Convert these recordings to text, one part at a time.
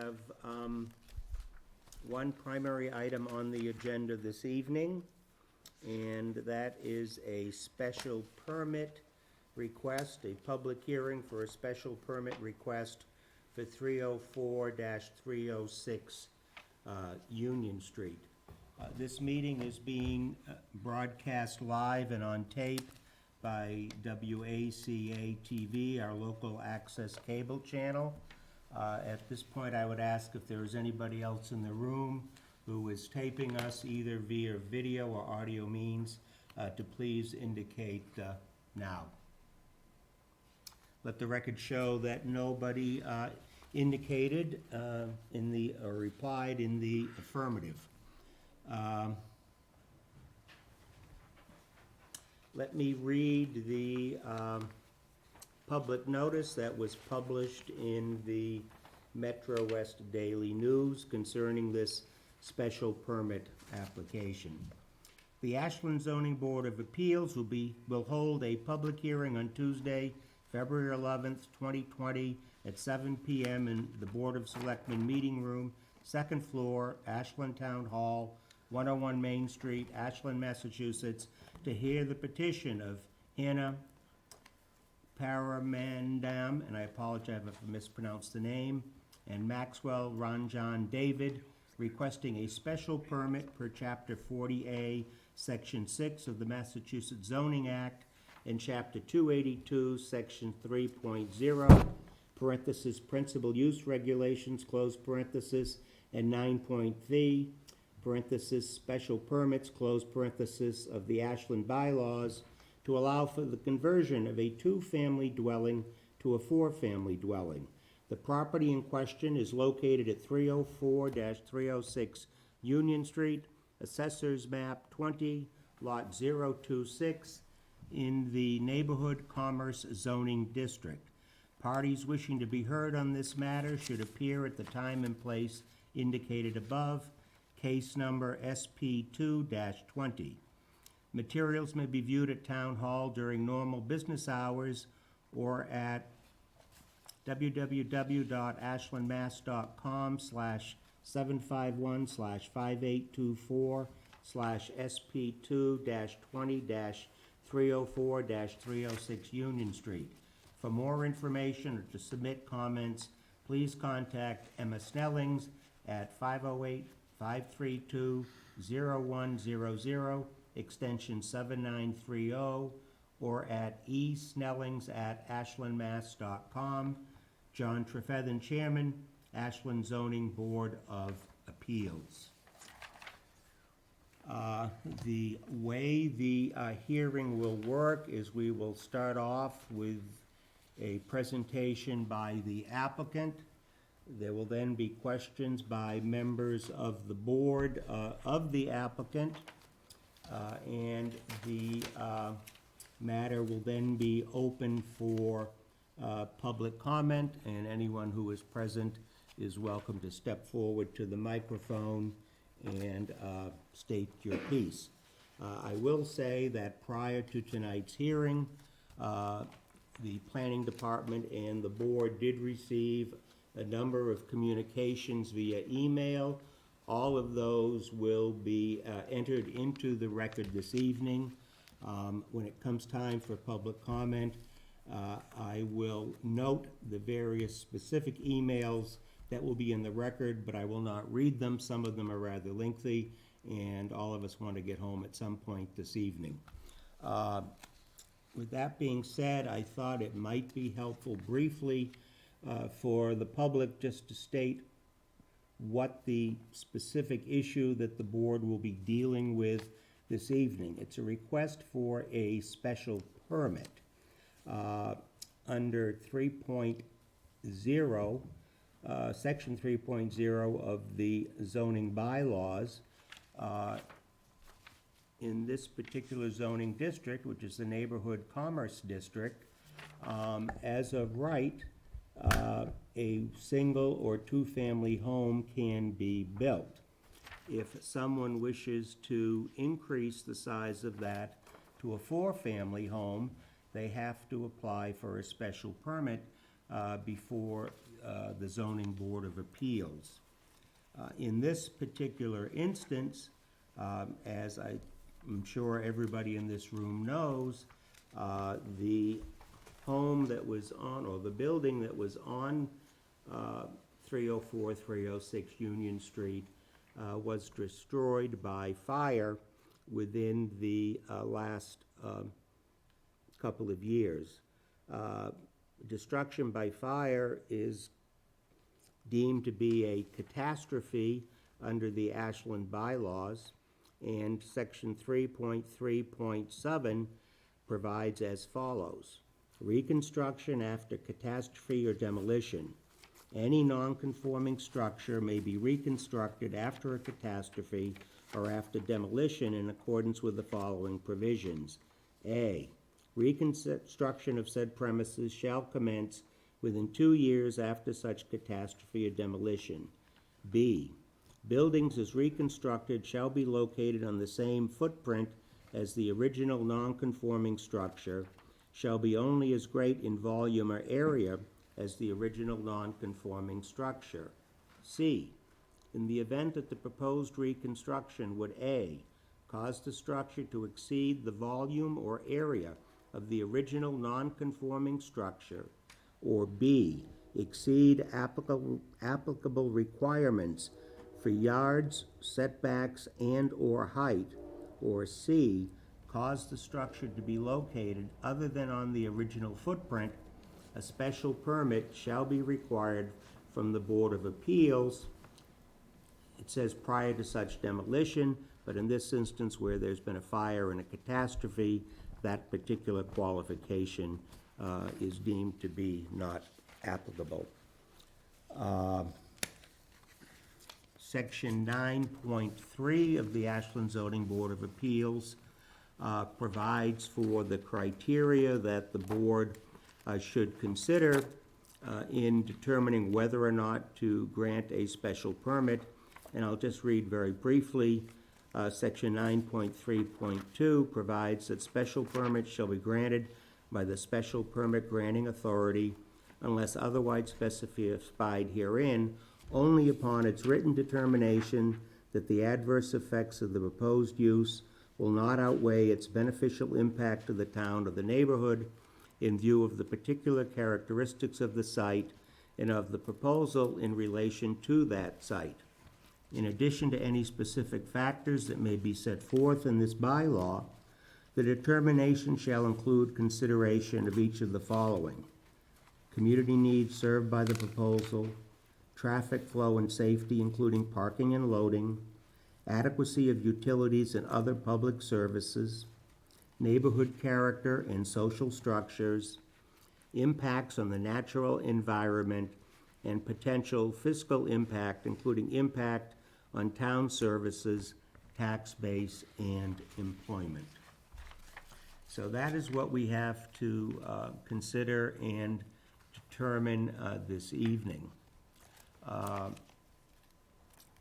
have one primary item on the agenda this evening, and that is a special permit request, a public hearing for a special permit request for 304-306 Union Street. This meeting is being broadcast live and on tape by WACA-TV, our local access cable channel. At this point, I would ask if there is anybody else in the room who is taping us either via video or audio means to please indicate now. Let the record show that nobody indicated or replied in the affirmative. Let me read the public notice that was published in the Metro West Daily News concerning this special permit application. The Ashland Zoning Board of Appeals will hold a public hearing on Tuesday, February 11th, 2020 at 7 p.m. in the Board of Selectmen Meeting Room, 2nd floor, Ashland Town Hall, 101 Main Street, Ashland, Massachusetts, to hear the petition of Hannah Paramandam, and I apologize if I mispronounced the name, and Maxwell Ranjan David, requesting a special permit per Chapter 40A, Section 6 of the Massachusetts Zoning Act, and Chapter 282, Section 3.0, parenthesis, principal use regulations, close parenthesis, and 9.3, parenthesis, special permits, close parenthesis, of the Ashland bylaws to allow for the conversion of a two-family dwelling to a four-family dwelling. The property in question is located at 304-306 Union Street, Assessor's Map 20, Lot 026, in the Neighborhood Commerce Zoning District. Parties wishing to be heard on this matter should appear at the time and place indicated above. Case number SP2-20. Materials may be viewed at Town Hall during normal business hours or at www.ashlandmass.com/751/5824/SP2-20-304-306 Union Street. For more information or to submit comments, please contact Emma Snellings at 508-532-0100, extension 7930, or at esnellings@ashlandmass.com. John Trefethen, Chairman, Ashland Zoning Board of Appeals. The way the hearing will work is we will start off with a presentation by the applicant. There will then be questions by members of the board of the applicant, and the matter will then be open for public comment, and anyone who is present is welcome to step forward to the microphone and state your piece. I will say that prior to tonight's hearing, the planning department and the board did receive a number of communications via email. All of those will be entered into the record this evening. When it comes time for public comment, I will note the various specific emails that will be in the record, but I will not read them. Some of them are rather lengthy, and all of us want to get home at some point this evening. With that being said, I thought it might be helpful briefly for the public just to state what the specific issue that the board will be dealing with this evening. It's a request for a special permit under 3.0, Section 3.0 of the zoning bylaws. In this particular zoning district, which is the Neighborhood Commerce District, as of right, a single or two-family home can be built. If someone wishes to increase the size of that to a four-family home, they have to apply for a special permit before the Zoning Board of Appeals. In this particular instance, as I'm sure everybody in this room knows, the home that was on, or the building that was on 304, 306 Union Street was destroyed by fire within the last couple of years. Destruction by fire is deemed to be a catastrophe under the Ashland bylaws, and section 3.3.7 provides as follows. Reconstruction after catastrophe or demolition. Any non-conforming structure may be reconstructed after a catastrophe or after demolition in accordance with the following provisions. A, reconstruction of said premises shall commence within 2 years after such catastrophe or demolition. B, buildings as reconstructed shall be located on the same footprint as the original non-conforming structure, shall be only as great in volume or area as the original non-conforming structure. C, in the event that the proposed reconstruction would A, cause the structure to exceed the volume or area of the original non-conforming structure, or B, exceed applicable requirements for yards, setbacks, and/or height, or C, cause the structure to be located other than on the original footprint, a special permit shall be required from the Board of Appeals. It says prior to such demolition, but in this instance where there's been a fire and a catastrophe, that particular qualification is deemed to be not applicable. Section 9.3 of the Ashland Zoning Board of Appeals provides for the criteria that the board should consider in determining whether or not to grant a special permit. And I'll just read very briefly. Section 9.3.2 provides that special permits shall be granted by the special permit granting authority unless otherwise specified herein, only upon its written determination that the adverse effects of the proposed use will not outweigh its beneficial impact to the town or the neighborhood in view of the particular characteristics of the site and of the proposal in relation to that site. In addition to any specific factors that may be set forth in this bylaw, the determination shall include consideration of each of the following: community needs served by the proposal, traffic flow and safety, including parking and loading, adequacy of utilities and other public services, neighborhood character and social structures, impacts on the natural environment, and potential fiscal impact, including impact on town services, tax base, and employment. So that is what we have to consider and determine this evening.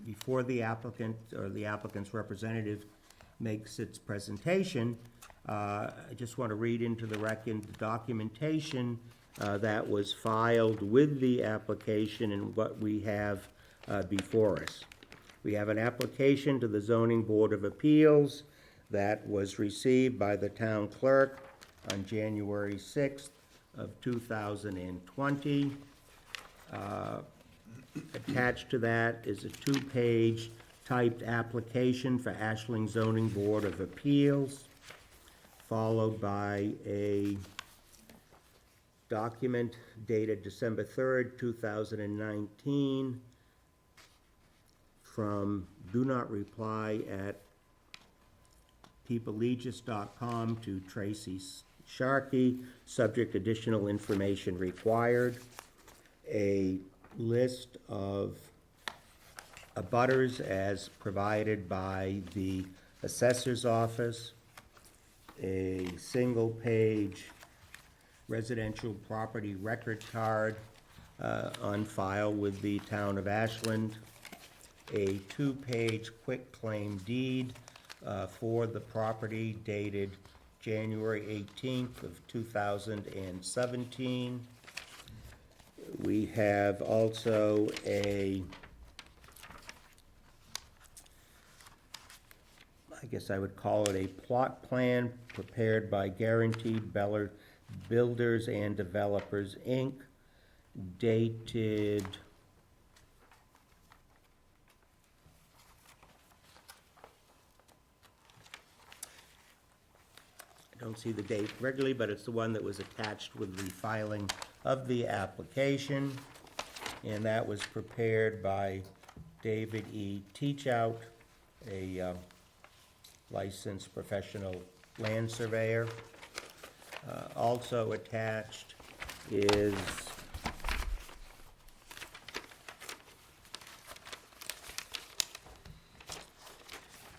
Before the applicant or the applicant's representative makes its presentation, I just want to read into the record the documentation that was filed with the application and what we have before us. We have an application to the Zoning Board of Appeals that was received by the town clerk on January 6th of 2020. Attached to that is a 2-page typed application for Ashland Zoning Board of Appeals, followed by a document dated December 3rd, 2019 from do not reply at peoplelegis.com to Tracy Sharkey, subject additional information required. A list of abutters as provided by the assessor's office, a single-page residential property record card on file with the town of Ashland, a 2-page quitclaim deed for the property dated January 18th of 2017. We have also I guess I would call it a plot plan prepared by Guaranteed Builders and Developers, Inc., dated I don't see the date regularly, but it's the one that was attached with the filing of the application. And that was prepared by David E. Teachout, a licensed professional land surveyor. Also attached is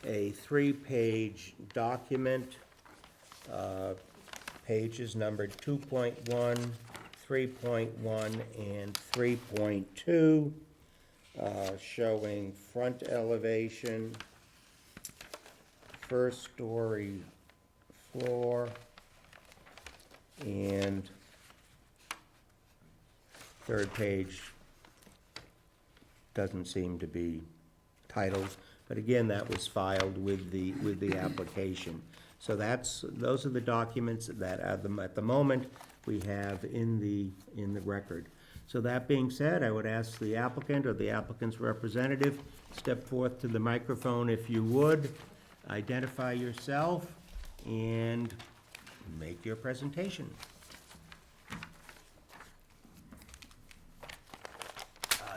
a 3-page document, pages numbered 2.1, 3.1, and 3.2, showing front elevation, first story floor, and third page doesn't seem to be titled, but again, that was filed with the application. So those are the documents that at the moment we have in the record. So that being said, I would ask the applicant or the applicant's representative, step forth to the microphone if you would, identify yourself, and make your presentation.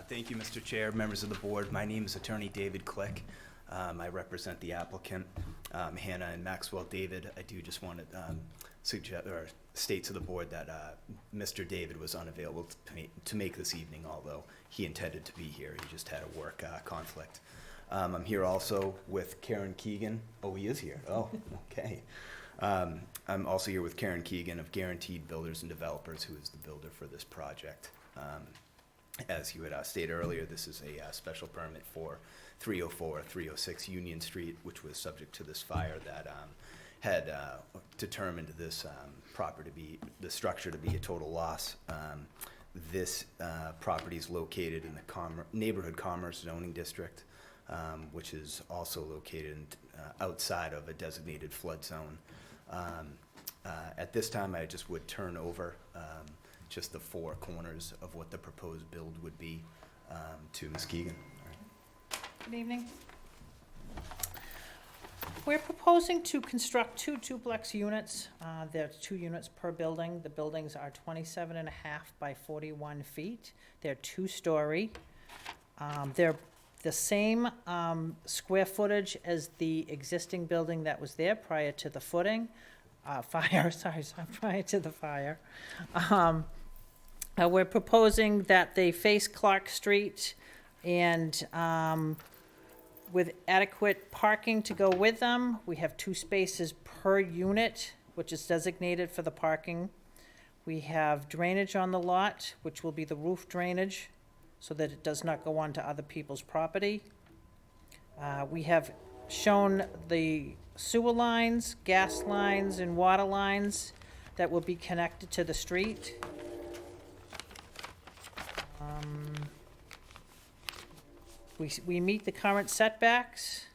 Thank you, Mr. Chair, members of the board. My name is Attorney David Click. I represent the applicant, Hannah and Maxwell David. I do just want to suggest or state to the board that Mr. David was unavailable to make this evening, although he intended to be here. He just had a work conflict. I'm here also with Karen Keegan. Oh, he is here. Oh, okay. I'm also here with Karen Keegan of Guaranteed Builders and Developers, who is the builder for this project. As you had stated earlier, this is a special permit for 304, 306 Union Street, which was subject to this fire that had determined this the structure to be a total loss. This property is located in the Neighborhood Commerce Zoning District, which is also located outside of a designated flood zone. At this time, I just would turn over just the 4 corners of what the proposed build would be to Ms. Keegan. Good evening. We're proposing to construct 2 duplex units. There are 2 units per building. The buildings are 27.5 by 41 feet. They're 2-story. They're the same square footage as the existing building that was there prior to the prior to the fire. We're proposing that they face Clark Street and with adequate parking to go with them. We have 2 spaces per unit, which is designated for the parking. We have drainage on the lot, which will be the roof drainage, so that it does not go onto other people's property. We have shown the sewer lines, gas lines, and water lines that will be connected to the street. We meet the current setbacks.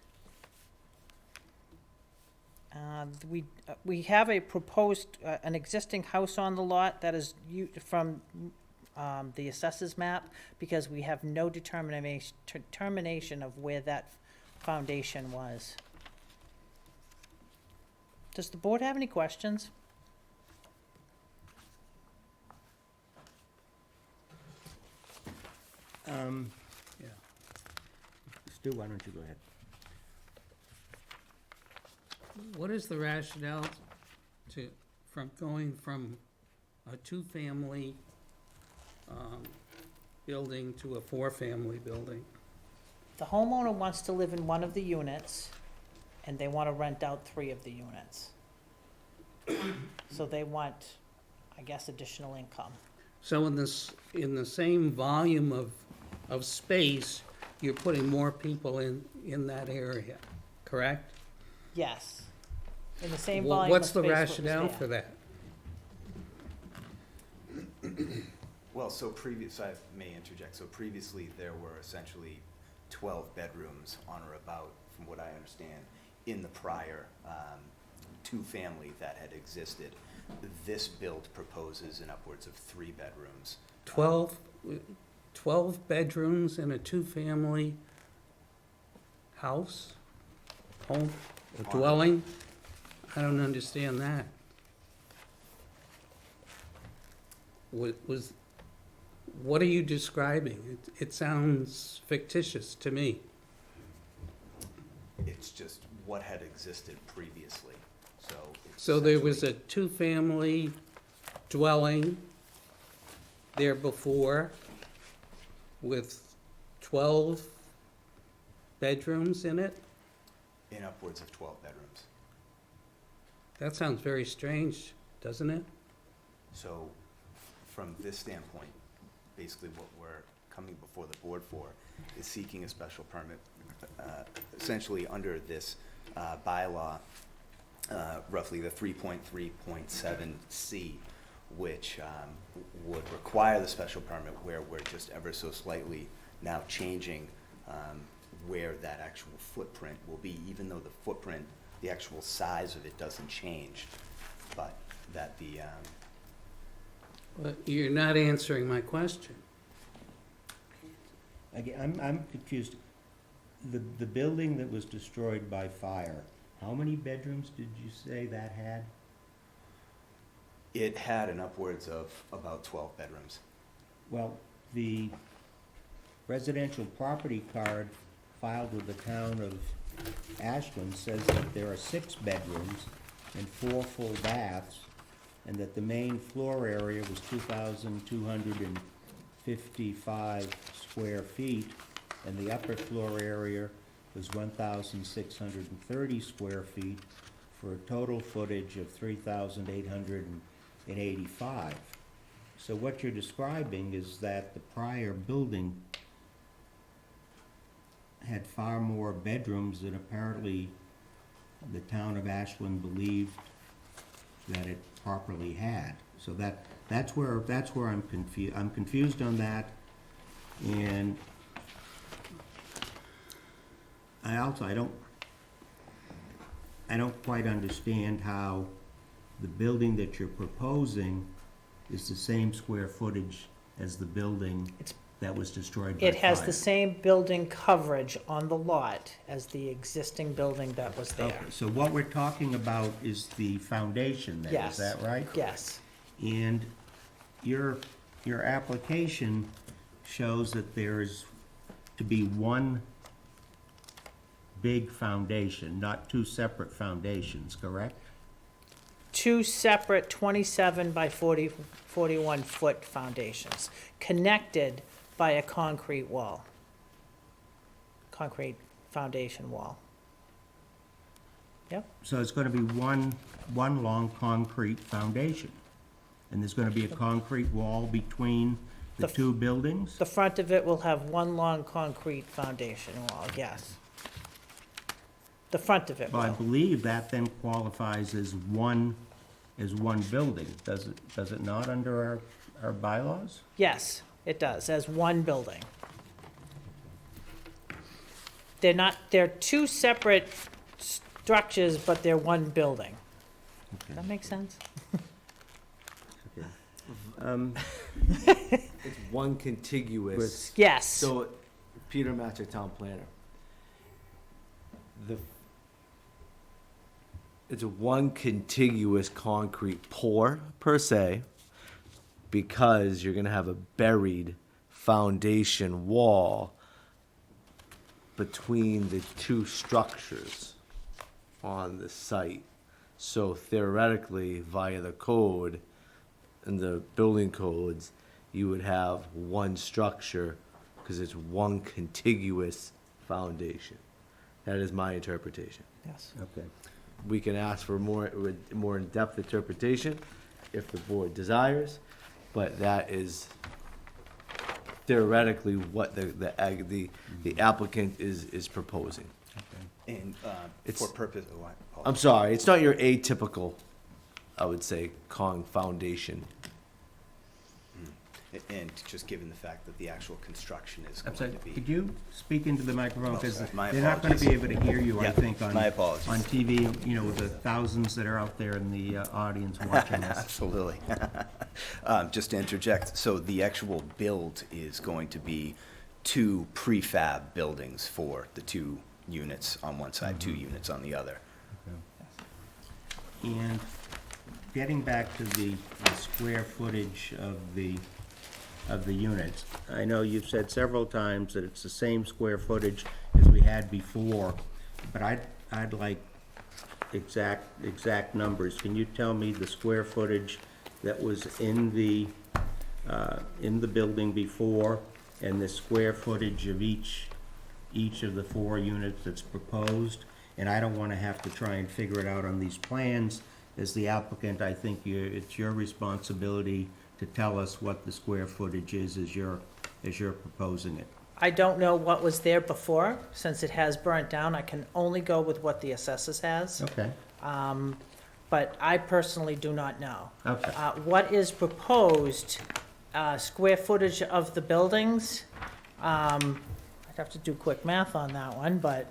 We have a proposed, an existing house on the lot that is from the assessors map, because we have no determination of where that foundation was. Does the board have any questions? Yeah. Stu, why don't you go ahead? What is the rationale from going from a 2-family building to a 4-family building? The homeowner wants to live in one of the units, and they want to rent out 3 of the units. So they want, I guess, additional income. So in the same volume of space, you're putting more people in that area, correct? Yes. In the same Well, volume of what's space the what was rationale there. for that? Well, I may interject, so previously there were essentially 12 bedrooms on or about, from what I understand, in the prior two-family that had existed. This build proposes in upwards of 3 bedrooms. 12 bedrooms in a two-family house, home, a dwelling? I don't understand that. What are you describing? It sounds fictitious to me. It's just what had existed previously, so. it's So there was a essentially- two-family dwelling there before with 12 bedrooms in it? In upwards of 12 bedrooms. That sounds very strange, doesn't it? So from this standpoint, basically what we're coming before the board for is seeking a special permit, essentially under this bylaw, roughly the 3.3.7C, which would require the special permit where we're just ever so slightly now changing where that actual footprint will be, even though the footprint, the actual size of it doesn't change, but that the, But you're not answering my question. Again, I'm confused. The building that was destroyed by fire, how many bedrooms did you say that had? it had an upwards of about 12 bedrooms. Well, the residential property card filed with the town of Ashland says that there are 6 bedrooms and 4 full baths, and that the main floor area was 2,255 square feet, and the upper floor area was 1,630 square feet, for a total footage of 3,885. So what you're describing is that the prior building had far more bedrooms than apparently the town of Ashland believed that it properly had. So that's where I'm confused. I'm confused on that, and I don't quite understand how the building that you're proposing is the same square footage as the building that was destroyed by fire. It has the same building coverage on the lot as the existing building that was there. Okay, so what we're talking about is the foundation then, Yes. is that right? Yes, And your application shows that there's to be one big foundation, not 2 separate foundations, correct? 2 separate 27 by 41 foot foundations, connected by a concrete wall. Concrete foundation wall. Yep, So it's gonna be one long concrete foundation. And there's gonna be a concrete wall between the The- 2 buildings? the front of it will have one long concrete foundation wall, yes. The front of it Well, I will. believe that then qualifies as one building, does it not, under our bylaws? Yes, it does, as one building. They're 2 separate structures, but they're one building. Does that make sense? It's one contiguous. Yes. So, Peter Matchett, town planner. It's one contiguous concrete pour per se, because you're gonna have a buried foundation wall between the 2 structures on the site. So theoretically, via the code and the building codes, you would have one structure because it's one contiguous foundation. That is my interpretation. Yes. Okay. We can ask for more in-depth interpretation if the board desires, but that is theoretically what the applicant is proposing. And It's- for purpose, oh, I I'm apologize. sorry, it's not your atypical, I would say, foundation. And just given the fact that the actual construction is I'm going sorry, to be. could you speak into the microphone? Oh, Because sorry. My they're not gonna be able apologies. to hear you, I Yeah, think, on, my apologies. on TV, you know, with the thousands that are out there in the audience watching this. Absolutely. Just to interject, so the actual build is going to be 2 prefab buildings for the 2 units on one side, 2 units on the other. And getting back to the square footage of the units, I know you've said several times that it's the same square footage as we had before, but I'd like exact numbers. Can you tell me the square footage that was in the building before, and the square footage of each of the 4 units that's proposed? And I don't wanna have to try and figure it out on these plans. As the applicant, I think it's your responsibility to tell us what the square footage is as you're proposing it. I don't know what was there before, since it has burnt down. I can only go with what the assessors has. Okay, But I personally do not know. okay. What is proposed, square footage of the buildings, I'd have to do quick math on that one, but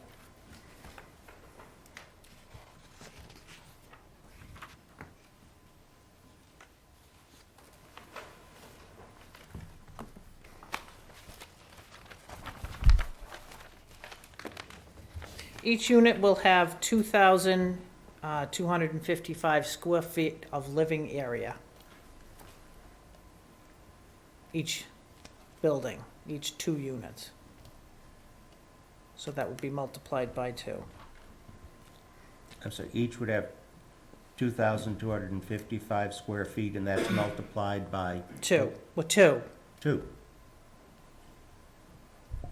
each unit will have 2,255 square feet of living area. Each building, each 2 units. So that would be multiplied by 2. I'm sorry, each would have 2,255 square feet, and that's multiplied by 2, well, 2, 2.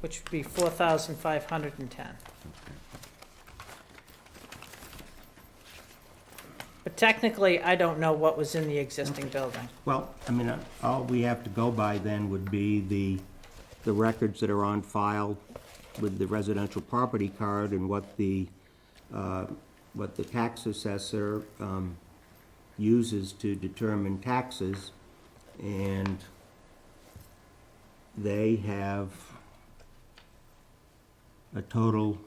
which would be 4,510. But technically, I don't know what was in the existing building. Well, I mean, all we have to go by then would be the records that are on file with the residential property card, and what the tax assessor uses to determine taxes. And they have a total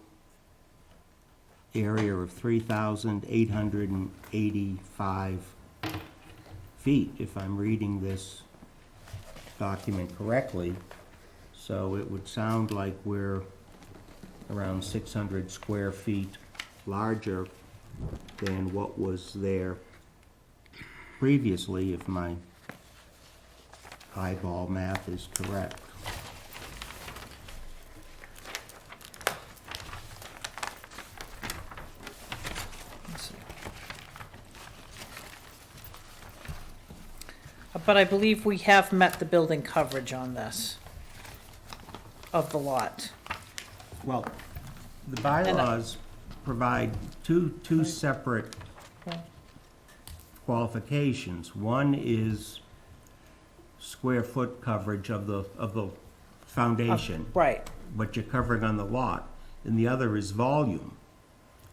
area of 3,885 feet, if I'm reading this document correctly. So it would sound like we're around 600 square feet larger than what was there previously, if my eyeball math is correct. But I believe we have met the building coverage on this, of the lot. Well, the bylaws provide two separate qualifications. One is square foot coverage of the foundation, Right, what you're covering on the lot, and the other is volume.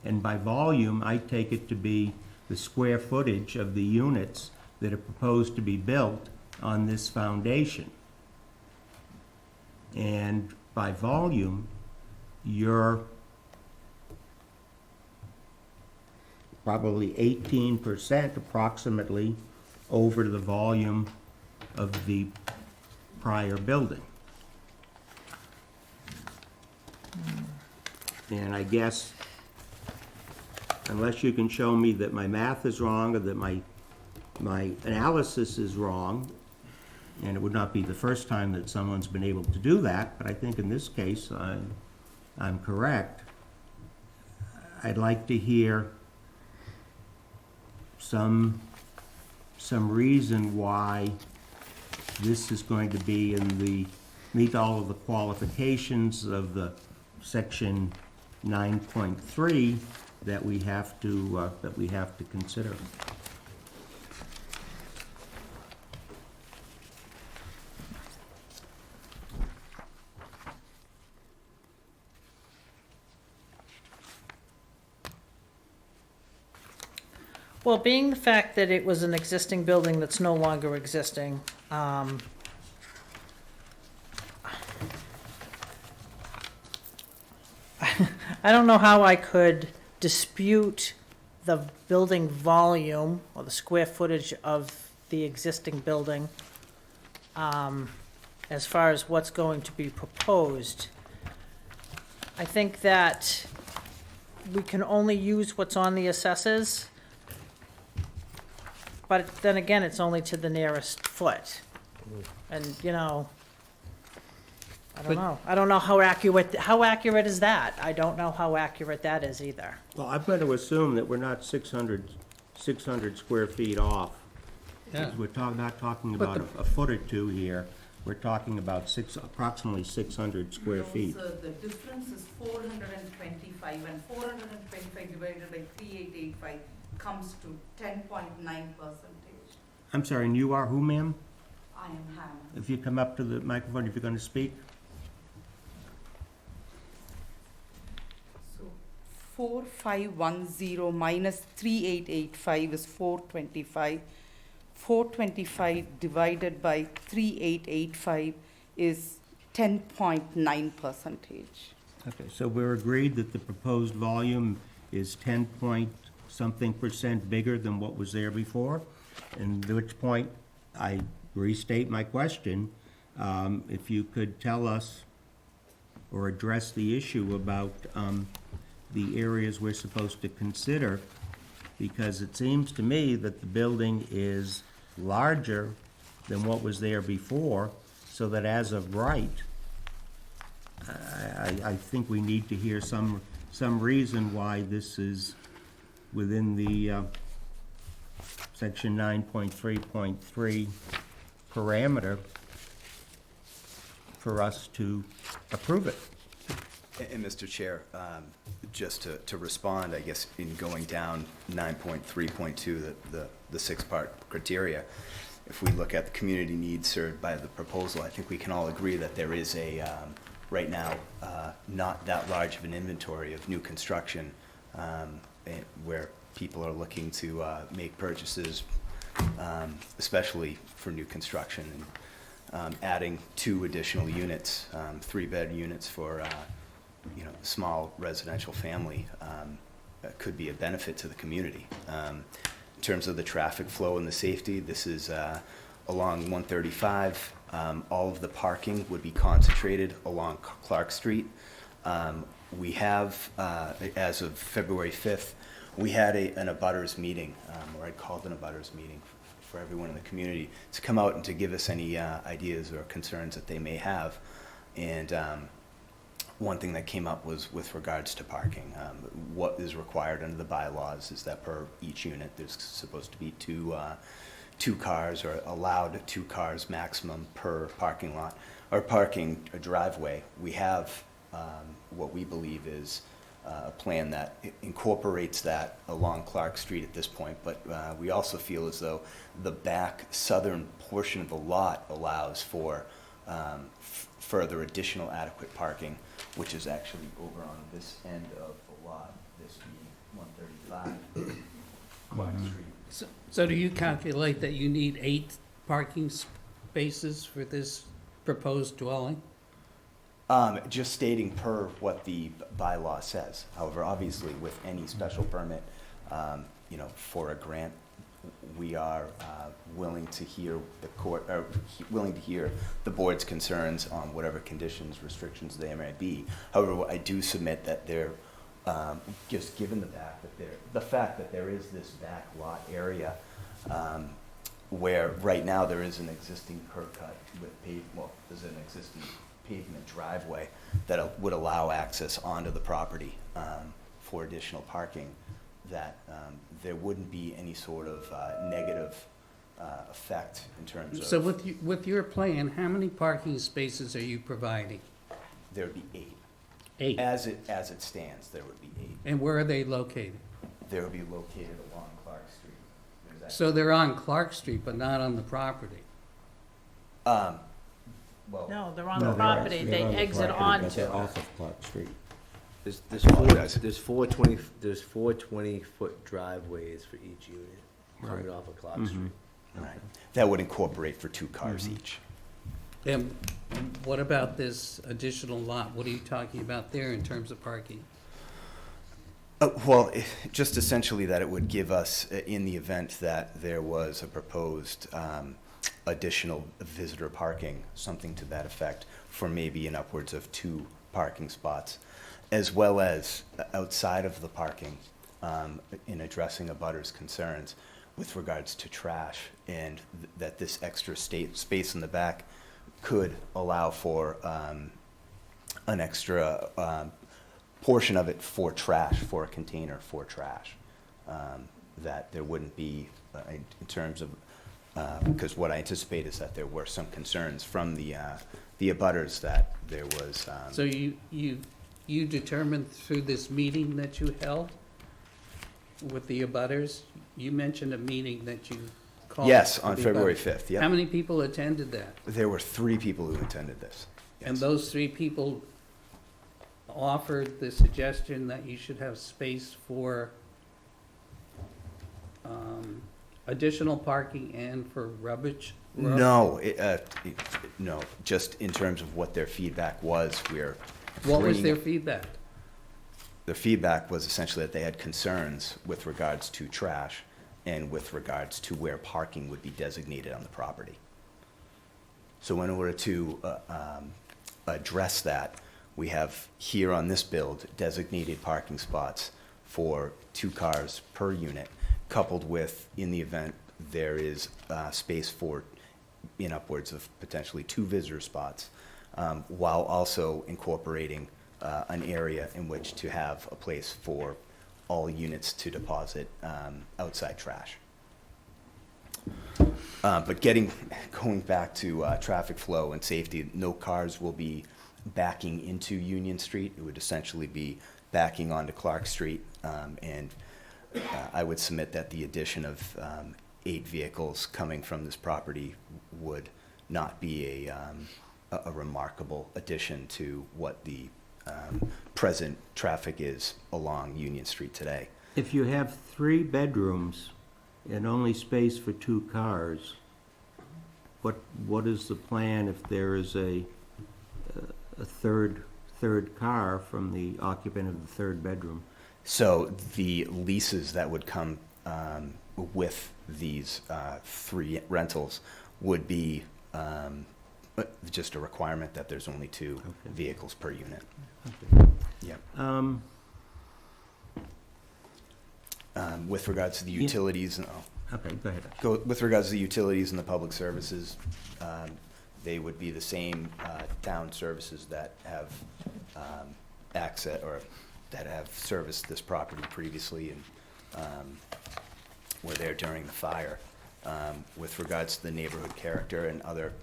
And by volume, I take it to be the square footage of the units that are proposed to be built on this foundation. And by volume, you're probably 18% approximately over the volume of the prior building. And I guess, unless you can show me that my math is wrong, or that my analysis is wrong, and it would not be the first time that someone's been able to do that, but I think in this case, I'm correct. I'd like to hear some reason why this is going to be meet all of the qualifications of the section 9.3 that we have to consider. well, being the fact that it was an existing building that's no longer existing, I don't know how I could dispute the building volume or the square footage of the existing building, as far as what's going to be proposed. I think that we can only use what's on the assessors, but then again, it's only to the nearest foot. And, you know, I don't But- know. I don't know how accurate is that? I don't know how accurate that is either. Well, I'm going to assume that we're not 600 square feet off. Yeah. We're not talking But about a foot or two here. We're talking about approximately 600 square feet. No, sir, the difference is 425, and 425 divided by 3885 comes to 10.9%. I'm sorry, and you are who, ma'am? I am Hannah. If you come up to the microphone, if you're going to speak. So 4510 minus 3885 is 425. 425 divided by 3885 is 10.9%. Okay, so we're agreed that the proposed volume is 10 point something percent bigger than what was there before, and at which point I restate my question. If you could tell us or address the issue about the areas we're supposed to consider, because it seems to me that the building is larger than what was there before, so that as of right, I think we need to hear some reason why this is within the section 9.3.3 parameter for us to approve it. And Mr. Chair, just to respond, I guess, in going down 9.3.2, the six-part criteria, if we look at the community needs served by the proposal, I think we can all agree that there is right now, not that large of an inventory of new construction where people are looking to make purchases, especially for new construction, and adding 2 additional units, 3-bed units for small residential family could be a benefit to the community. In terms of the traffic flow and the safety, this is along 135. All of the parking would be concentrated along Clark Street. We have, as of February 5th, we had an abutters meeting, or I called an abutters meeting for everyone in the community to come out and to give us any ideas or concerns that they may have. And one thing that came up was with regards to parking. What is required under the bylaws is that per each unit, there's supposed to be two cars, or allowed 2 cars maximum per parking lot, or parking a driveway. We have what we believe is a plan that incorporates that along Clark Street at this point, but we also feel as though the back southern portion of the lot allows for further additional adequate parking, which is actually over on this end of the lot, this being 135 Clark Street. So do you calculate that you need 8 parking spaces for this proposed dwelling? Just stating per what the bylaw says. However, obviously, with any special permit, for a grant, we are willing to hear willing to hear the board's concerns on whatever conditions, restrictions there may be. However, I do submit that there, just given the fact that there is this back lot area, where right now there is an existing curb cut with there's an existing pavement driveway that would allow access onto the property for additional parking, that there wouldn't be any sort of negative effect in terms of... So with your plan, how many parking spaces are you providing? There would be 8. 8. As it stands, there would be 8. And where are they located? They would be located along Clark Street. There's So they're on Clark Street, but not on the property? well, No, they're on No, the they're property, they're they on the exit property, but onto they're it. off of Clark Street. There's Apologize. four 20-foot driveways for each unit coming off of Clark Street. right. That would incorporate for 2 cars each. And what about this additional lot? What are you talking about there in terms of parking? Well, just essentially that it would give us, in the event that there was a proposed additional visitor parking, something to that effect, for maybe an upwards of 2 parking spots, as well as outside of the parking, in addressing a butter's concerns with regards to trash, and that this extra space in the back could allow for an extra portion of it for trash, for a container for trash. That there wouldn't be, in terms of, because what I anticipate is that there were some concerns from the abutters that there was. So you determined through this meeting that you held with the abutters? You mentioned a meeting that you called. Yes, for on the February abutters. 5th, yeah. How many people attended that? There were 3 people who attended this. And yes. those 3 people offered the suggestion that you should have space for additional parking and for rubbish? No, no, just in terms of what their feedback was, What was bringing- their feedback? The feedback was essentially that they had concerns with regards to trash and with regards to where parking would be designated on the property. So in order to address that, we have here on this build designated parking spots for 2 cars per unit, coupled with, in the event there is space for in upwards of potentially 2 visitor spots, while also incorporating an area in which to have a place for all units to deposit outside trash. But going back to traffic flow and safety, no cars will be backing into Union Street. It would essentially be backing onto Clark Street, and I would submit that the addition of 8 vehicles coming from this property would not be a remarkable addition to what the present traffic is along Union Street today. If you have 3 bedrooms and only space for 2 cars, what is the plan if there is a third car from the occupant of the 3rd bedroom? So the leases that would come with these 3 rentals would be just a requirement that there's only 2 Okay. vehicles per unit. Okay. Yeah. With regards to the Yeah. utilities, Okay, go ahead. with regards to the utilities and the public services, they would be the same town services that have access or that have serviced this property previously and were there during the fire. With regards to the neighborhood character and other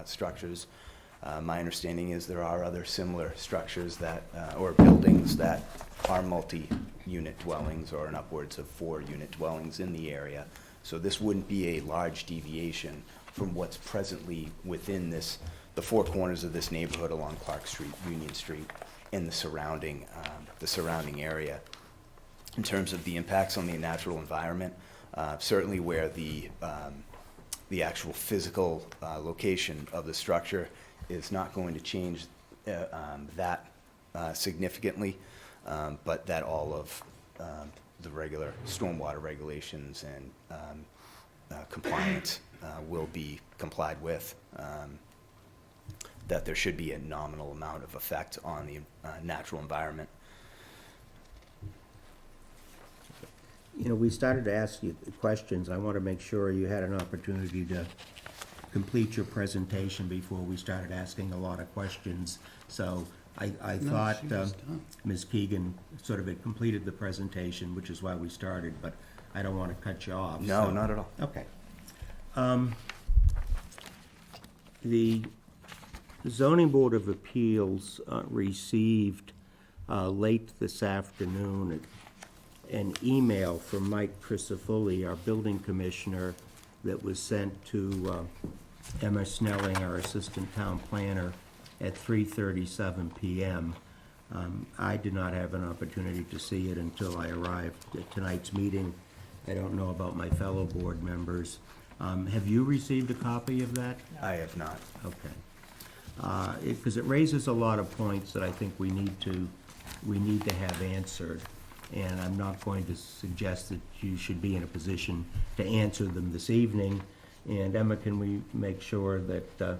structures, my understanding is there are other similar structures that, or buildings that are multi-unit dwellings or an upwards of 4-unit dwellings in the area. So this wouldn't be a large deviation from what's presently within the 4 corners of this neighborhood along Clark Street, Union Street, and the surrounding area. In terms of the impacts on the natural environment, certainly where the actual physical location of the structure is not going to change that significantly, but that all of the regular stormwater regulations and compliance will be complied with, that there should be a nominal amount of effect on the natural environment. You know, we started to ask you questions. I want to make sure you had an opportunity to complete your presentation before we started asking a lot of questions. So I No, thought she was done. Ms. Keegan sort of had completed the presentation, which is why we started, but I don't want to cut you off. No, so- not at all. Okay. The zoning board of appeals received late this afternoon an email from Mike Crisafulli, our building commissioner, that was sent to Emma Snelling, our assistant town planner, at 3:37 PM. I did not have an opportunity to see it until I arrived at tonight's meeting. I don't know about my fellow board members. Have you received a copy of that? I have not. Okay. because it raises a lot of points that I think we need to have answered. And I'm not going to suggest that you should be in a position to answer them this evening. And Emma, can we make sure that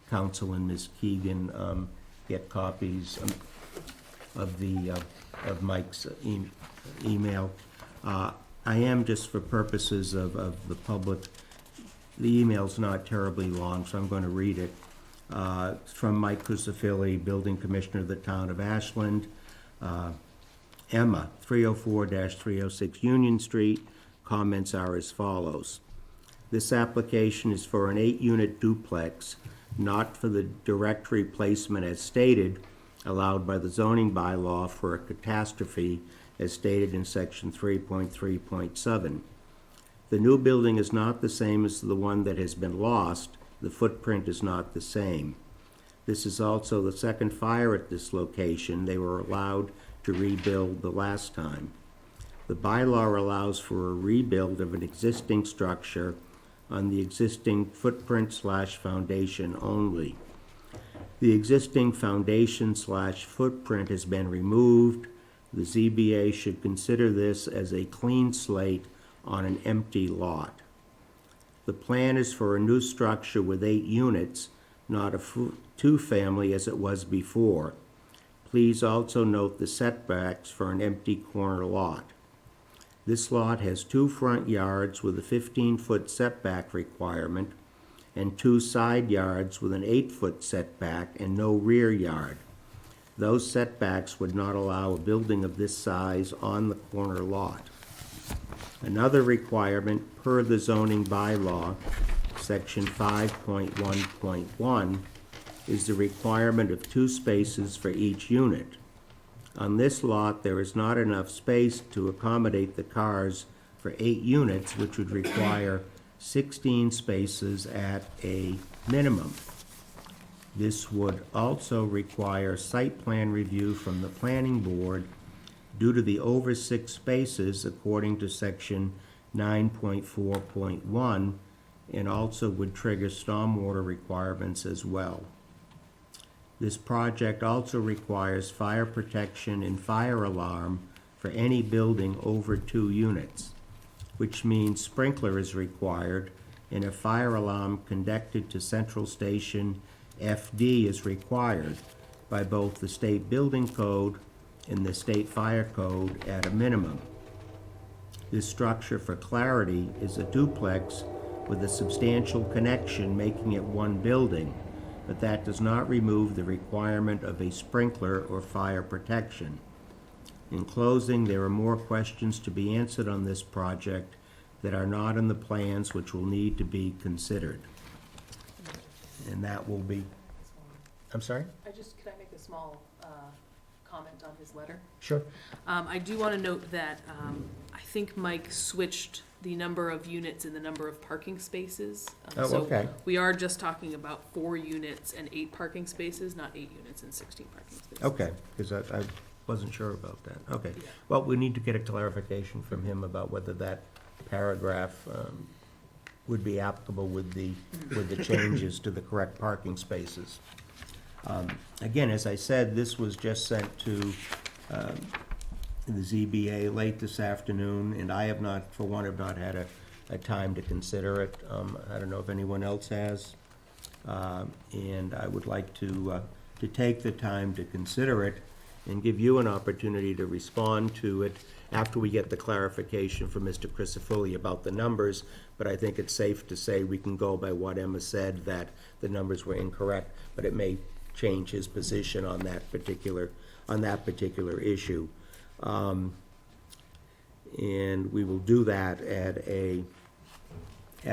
Council and Ms. Keegan get copies of Mike's email? I am, just for purposes of the public, the email's not terribly long, so I'm going to read it. It's from Mike Crucifilli, Building Commissioner of the Town of Ashland. Emma, 304-306 Union Street. Comments are as follows. This application is for an 8-unit duplex, not for the direct replacement as stated, allowed by the zoning bylaw for a catastrophe as stated in section 3.3.7. The new building is not the same as the one that has been lost. The footprint is not the same. This is also the second fire at this location. They were allowed to rebuild the last time. The bylaw allows for a rebuild of an existing structure on the existing footprint/foundation only. The existing foundation/footprint has been removed. The ZBA should consider this as a clean slate on an empty lot. The plan is for a new structure with 8 units, not a 2-family as it was before. Please also note the setbacks for an empty corner lot. This lot has 2 front yards with a 15-foot setback requirement and 2 side yards with an 8-foot setback and no rear yard. Those setbacks would not allow a building of this size on the corner lot. Another requirement per the zoning bylaw, section 5.1.1, is the requirement of 2 spaces for each unit. On this lot, there is not enough space to accommodate the cars for 8 units, which would require 16 spaces at a minimum. This would also require site plan review from the planning board due to the over 6 spaces according to section 9.4.1, and also would trigger stormwater requirements as well. This project also requires fire protection and fire alarm for any building over 2 units, which means sprinkler is required, and a fire alarm connected to Central Station FD is required by both the state building code and the state fire code at a minimum. This structure, for clarity, is a duplex with a substantial connection making it one building, but that does not remove the requirement of a sprinkler or fire protection. In closing, there are more questions to be answered on this project that are not in the plans, which will need to be considered. And that will be, I'm sorry? Could I make a small comment on his letter? Sure. I do want to note that I think Mike switched the number of units and the number of parking spaces. Oh, okay. So we are just talking about 4 units and 8 parking spaces, not 8 units and 16 parking spaces. Okay, because I wasn't sure about that. Okay. Yeah. Well, we need to get a clarification from him about whether that paragraph would be applicable with the changes to the correct parking spaces. Again, as I said, this was just sent to the ZBA late this afternoon, and I have not, for one, have not had a time to consider it. I don't know if anyone else has. And I would like to take the time to consider it and give you an opportunity to respond to it after we get the clarification from Mr. Crucifilli about the numbers. But I think it's safe to say we can go by what Emma said, that the numbers were incorrect, but it may change his position on that particular issue. And we will do that at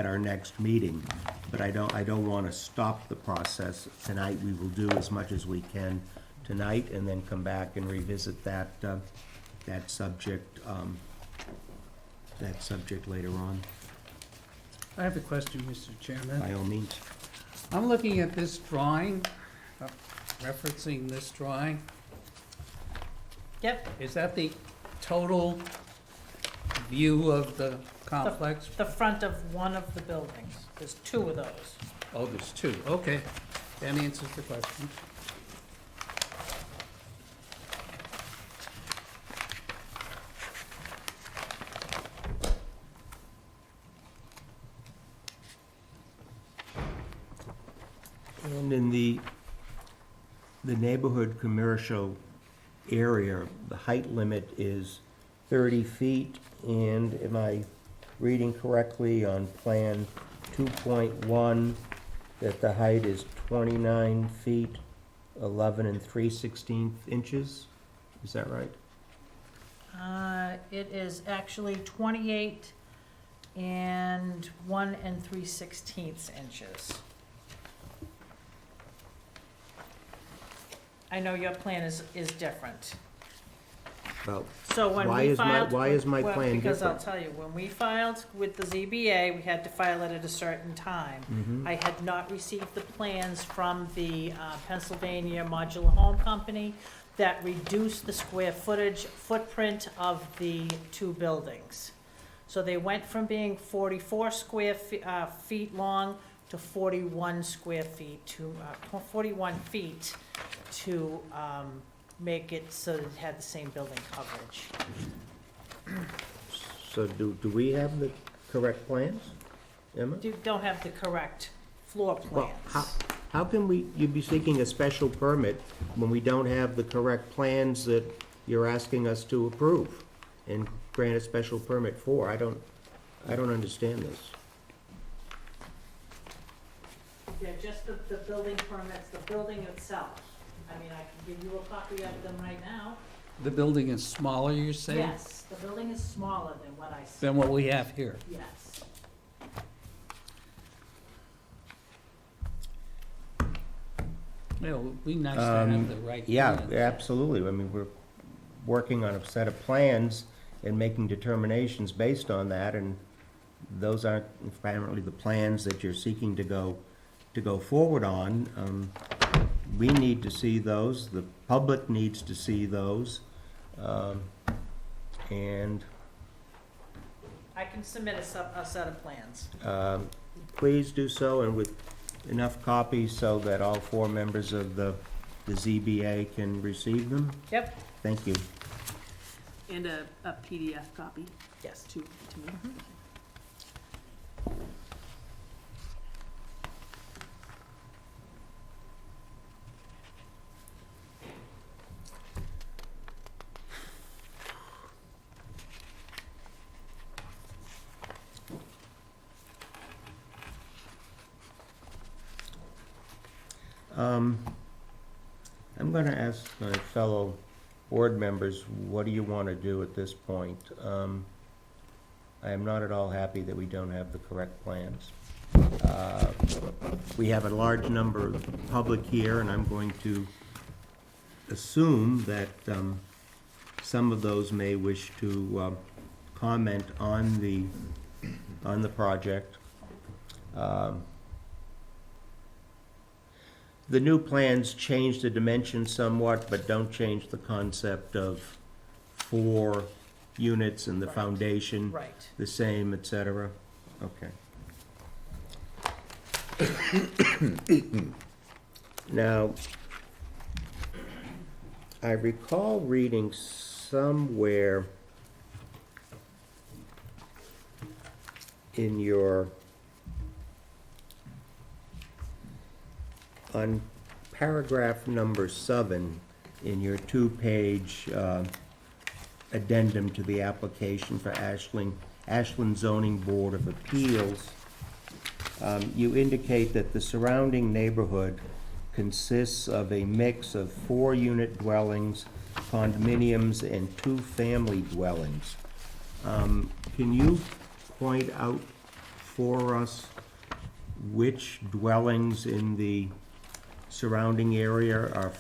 our next meeting. But I don't want to stop the process tonight. We will do as much as we can tonight and then come back and revisit that subject later on, I have a question, Mr. Chairman. by all means. I'm looking at this drawing, referencing this drawing. Yep, Is that the total view of the complex? the front of one of the buildings. There's 2 of those. Oh, there's 2, okay. That answers the question. And in the neighborhood commercial area, the height limit is 30 feet, and am I reading correctly on Plan 2.1 that the height is 29 feet, 11 and 3/16 inches? Is that right? It is actually 28 and 1 3/16 inches. I know your plan is different. Well, So when Why we is my- filed. why is my well, plan Because I'll different? tell you, when we filed with the ZBA, we had to file it at a certain time. mhm. I had not received the plans from the Pennsylvania Modular Home Company that reduced the square footprint of the two buildings. So they went from being 44 feet long to 41 square feet to, 41 feet to make it so that it had the same building coverage. So do we have the correct plans, Emma? You don't have the correct floor Well, plans. how can you be seeking a special permit when we don't have the correct plans that you're asking us to approve and grant a special permit for? I don't understand this. Yeah, just the building permits, the building itself. I mean, I can give you a copy of them right now. The building is smaller, you're saying? Yes, the building is smaller than what I said, Than what we have here? yes. Well, it'd be nice to have the right. Yeah, plans. absolutely. I mean, we're working on a set of plans and making determinations based on that, and those aren't apparently the plans that you're seeking to go forward on. We need to see those, the public needs to see those, and I can submit a set of plans. please do so, and with enough copies so that all four members of the ZBA can receive them. Yep. Thank you. And a PDF copy Yes. to me. I'm going to ask my fellow board members, what do you want to do at this point? I am not at all happy that we don't have the correct plans. We have a large number of public here, and I'm going to assume that some of those may wish to comment on the project. The new plans change the dimensions somewhat, but don't change the concept of 4 units and the Right. foundation Right. the same, et cetera. Okay. Now, I recall reading somewhere in your, on paragraph number 7, in your 2-page addendum to the application for Ashland Zoning Board of Appeals, you indicate that the surrounding neighborhood consists of a mix of 4-unit dwellings, condominiums, and 2-family dwellings. Can you point out for us which dwellings in the surrounding area are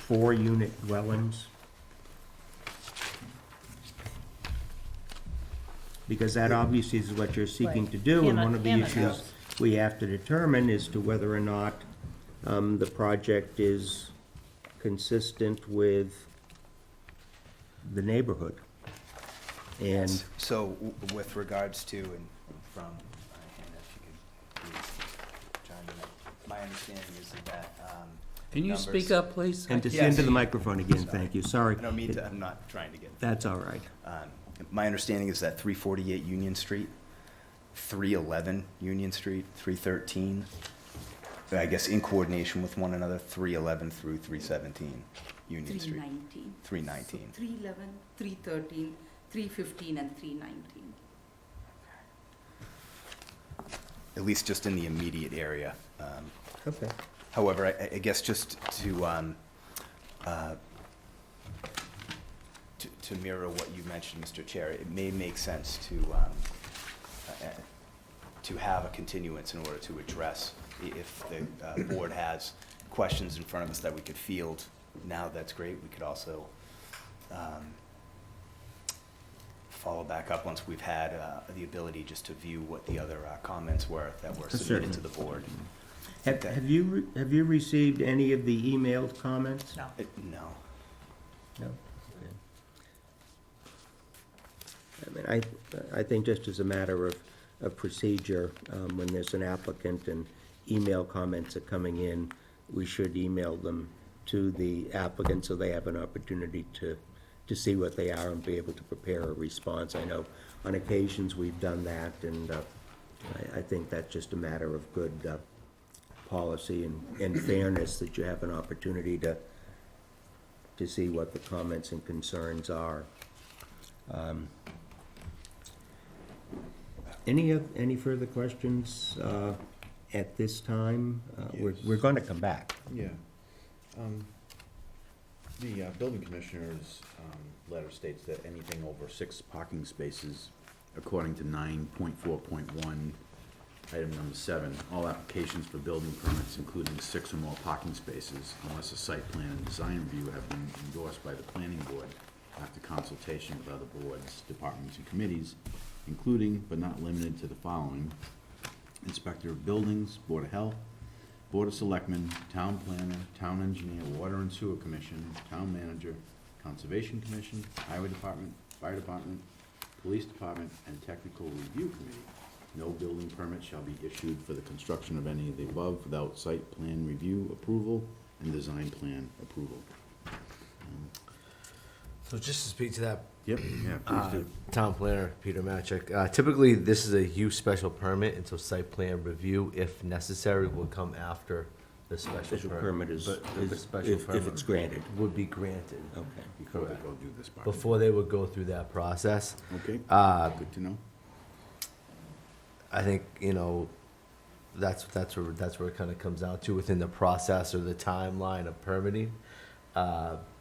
4-unit dwellings? Because that obviously is what you're seeking to do, and one of the Hannah issues knows. we have to determine as to whether or not the project is consistent with the neighborhood. And So with regards to, and from, Hannah, if you could please chime in. understanding is that, Can you numbers- speak up, please? And to Yes. into the microphone again, Sorry. thank you, sorry. I don't mean to, I'm not trying to get. That's all right. My understanding is that 348 Union Street, 311 Union Street, 313, I guess in coordination with one another, 311 through 317 Union Street. 319. 319. So 311, 313, 315, and 319. At least just in the immediate area. Okay. However, I guess just to mirror what you mentioned, Mr. Chair, it may make sense to have a continuance in order to address if the board has questions in front of us that we could field now, that's great. We could also follow back up once we've had the ability just to view what the other comments were that were submitted to the board. Have you received any of the emailed comments? No. No. No? I mean, I think just as a matter of procedure, when there's an applicant and email comments are coming in, we should email them to the applicant so they have an opportunity to see what they are and be able to prepare a response. I know on occasions we've done that, and I think that's just a matter of good policy and fairness, that you have an opportunity to see what the comments and concerns are. Any further questions at this time? We're going to come back. Yeah. The building commissioner's letter states that anything over 6 parking spaces, according to 9.4.1, item number 7, all applications for building permits including 6 or more parking spaces, unless a site plan and design review have been endorsed by the planning board after consultation with other boards, departments, and committees, including but not limited to the following: Inspector of Buildings, Board of Health, Board of Selectmen, Town Planner, Town Engineer, Water and Sewer Commission, Town Manager, Conservation Commission, Highway Department, Fire Department, Police Department, and Technical Review Committee. No building permit shall be issued for the construction of any of the above without site plan review approval and design plan approval. So just to speak to that, Yep, yeah, please do. Town planner, Peter Matchik, typically this is a use special permit, and so site plan review, if necessary, will come after the special Special permit. permit is, But the special if permit it's granted. would be granted Okay. Before they go do this part. before they would go through that process. Okay, good to know. I think, that's where it kind of comes down to within the process or the timeline of permitting.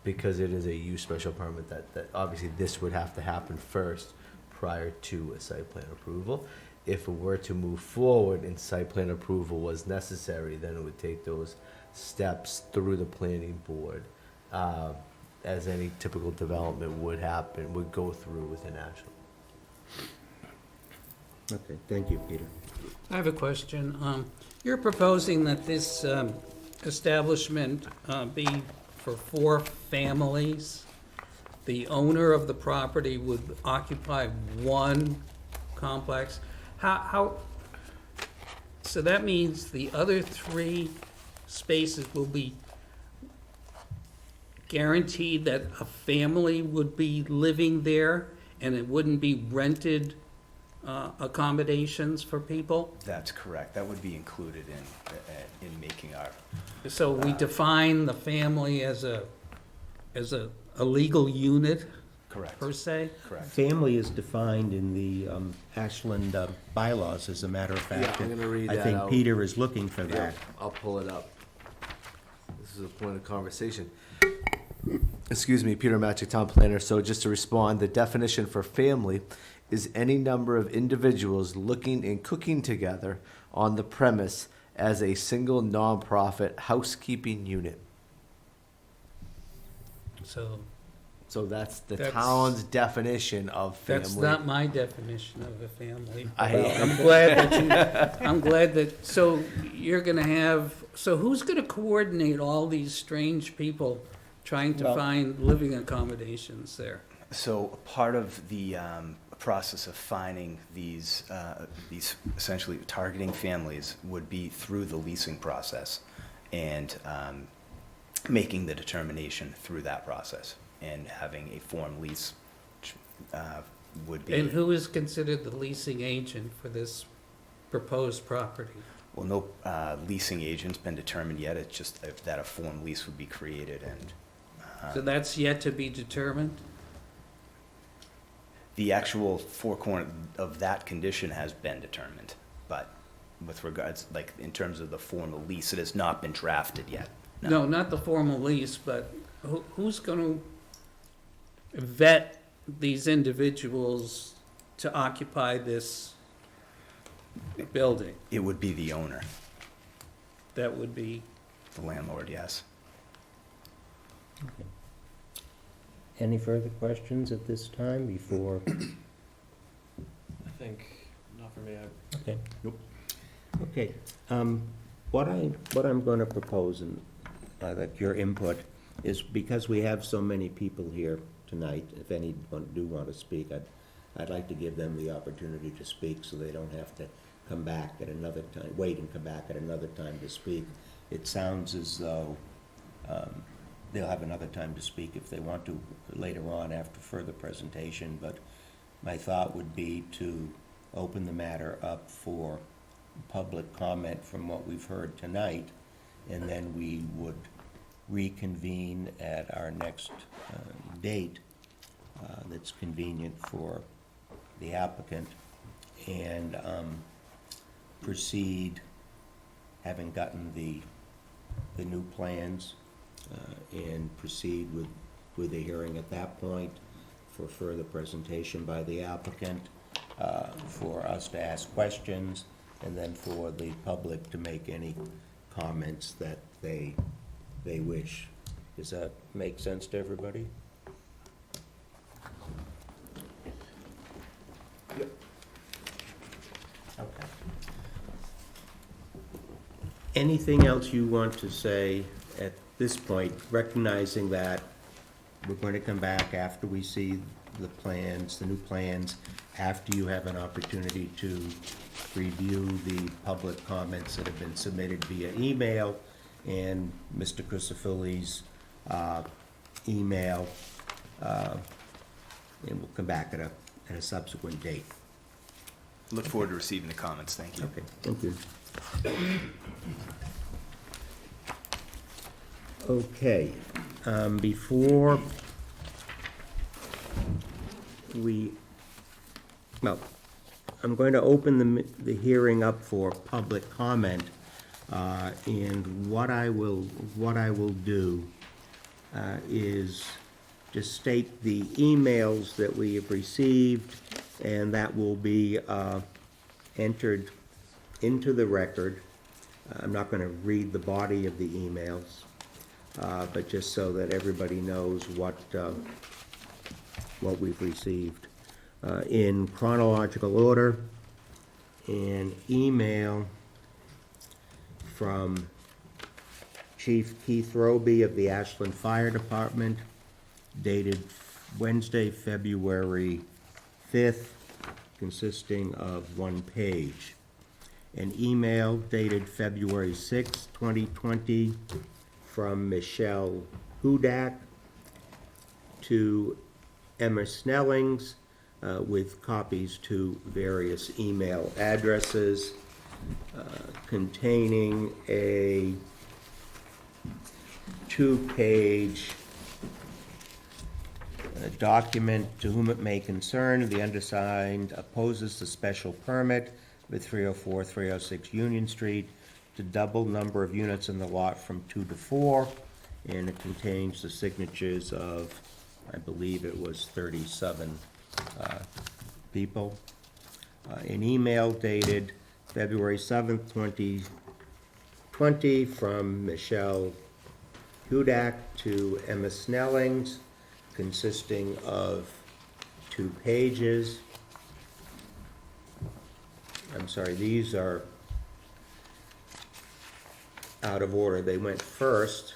Because it is a use special permit, that obviously this would have to happen first prior to a site plan approval. If it were to move forward and site plan approval was necessary, then it would take those steps through the planning board, as any typical development would happen, would go through within Ashland. Okay, thank you, Peter. I have a question. You're proposing that this establishment be for 4 families. The owner of the property would occupy 1 complex. So that means the other 3 spaces will be guaranteed that a family would be living there, and it wouldn't be rented accommodations for people? That's correct. That would be included in making our, So we define the family as a legal unit, correct, per se? correct. Family is defined in the Ashland bylaws, as a matter of fact. Yeah, I'm gonna read I that think out. Peter is looking for that. I'll pull it up. This is a point of conversation. Excuse me, Peter Matchik, Town Planner. So just to respond, the definition for family is any number of individuals looking and cooking together on the premise as a single nonprofit housekeeping unit. So So that's the That's- town's definition of family. that's not my definition of a family. I- I'm glad that I'm glad that, so you're gonna have, so who's gonna coordinate all these strange people trying to Well- find living accommodations there? So part of the process of finding these essentially targeting families would be through the leasing process. and making the determination through that process, and having a form lease which, would be. And who is considered the leasing agent for this proposed property? Well, no leasing agent's been determined yet. It's just that a form lease would be created, and So that's yet to be determined? the actual four corner of that condition has been determined. But with regards, like, in terms of the formal lease, it has not been drafted yet. No, not the formal lease, but who's gonna vet these individuals to occupy this building? It would be the owner, That would be, the landlord, yes. Any further questions at this time before? I think, not for me, Okay. Nope. Okay, what I'm gonna propose, and I'd like your input, is because we have so many people here tonight, if anyone do want to speak, I'd like to give them the opportunity to speak so they don't have to come back at another time, wait and come back at another time to speak. It sounds as though, they'll have another time to speak if they want to later on after further presentation, but my thought would be to open the matter up for public comment from what we've heard tonight, and then we would reconvene at our next date that's convenient for the applicant, and proceed, having gotten the new plans, and proceed with the hearing at that point for further presentation by the applicant, for us to ask questions, and then for the public to make any comments that they wish. Does that make sense to everybody? Yep. Okay. Anything else you want to say at this point, recognizing that we're going to come back after we see the plans, the new plans, after you have an opportunity to review the public comments that have been submitted via email and Mr. Crisafulli's email, and we'll come back at a subsequent date. Look forward to receiving the comments. Thank you. Okay, thank you. Okay, before we, well, I'm going to open the hearing up for public comment, and what I will do is just state the emails that we have received, and that will be entered into the record. I'm not going to read the body of the emails, but just so that everybody knows what we've received. In chronological order, an email from Chief Keith Roby of the Ashland Fire Department, dated Wednesday, February 5th, consisting of one page. An email dated February 6th, 2020, from Michelle Hudak to Emma Snellings, with copies to various email addresses, containing a two-page document. To whom it may concern, the undersigned opposes the special permit with 304, 306 Union Street to double number of units in the lot from 2 to 4, and it contains the signatures of, I believe it was 37 people. An email dated February 7th, 2020, from Michelle Hudak to Emma Snellings, consisting of 2 pages. I'm sorry, these are out of order. They went first.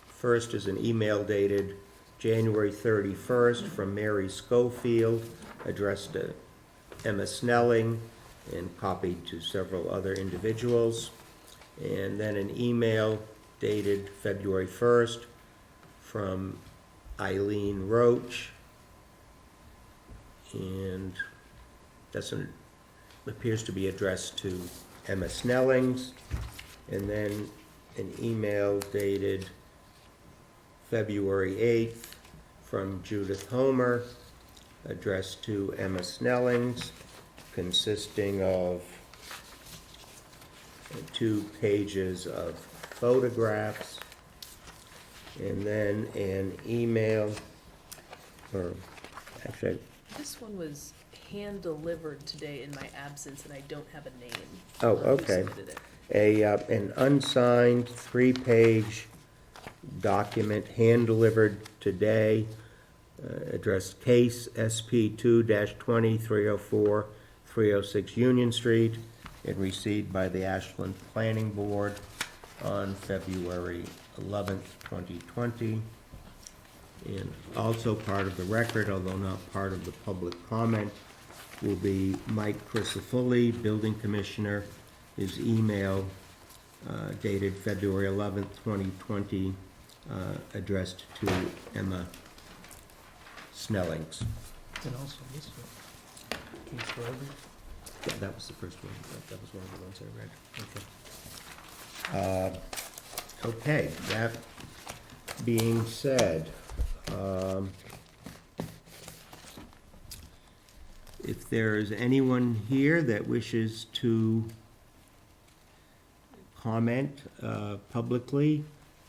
First is an email dated January 31st from Mary Schofield, addressed to Emma Snelling and copied to several other individuals. And then an email dated February 1st from Eileen Roach. And appears to be addressed to Emma Snellings. And then an email dated February 8th from Judith Homer, addressed to Emma Snellings, consisting of 2 pages of photographs, and then an email, or actually, This one was hand-delivered today in my absence, and I don't have a name. oh, Who okay. submitted it. An unsigned 3-page document hand-delivered today, addressed case SP 2-20-304-306 Union Street, and received by the Ashland Planning Board on February 11th, 2020. And also part of the record, although not part of the public comment, will be Mike Crisafulli, Building Commissioner, his email dated February 11th, 2020, addressed to Emma Snellings. And also this one. Case for every- Yeah, that was the first one. That was one of the ones I read. Okay. Okay, that being said, if there is anyone here that wishes to comment publicly,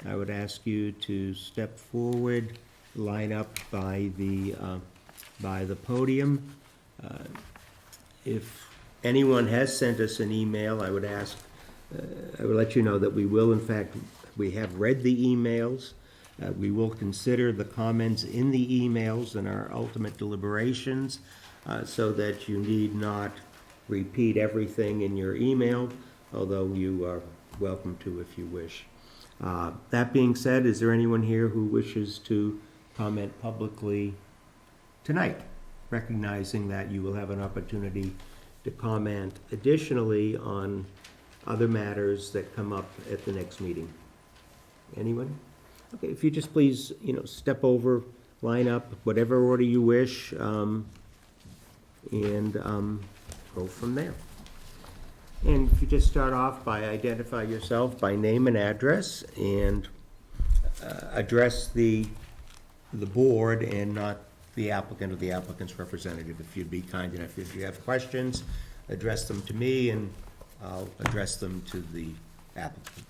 I would ask you to step forward, line up by the podium. If anyone has sent us an email, I would let you know that we will, in fact, we have read the emails. We will consider the comments in the emails in our ultimate deliberations, so that you need not repeat everything in your email, although you are welcome to if you wish. That being said, is there anyone here who wishes to comment publicly tonight, recognizing that you will have an opportunity to comment additionally on other matters that come up at the next meeting? Anyone? Okay, if you just please, step over, line up, whatever order you wish, and go from there. And if you just start off by identify yourself by name and address, and address the board and not the applicant or the applicant's representative, if you'd be kind enough. If you have questions, address them to me, and I'll address them to the applicant.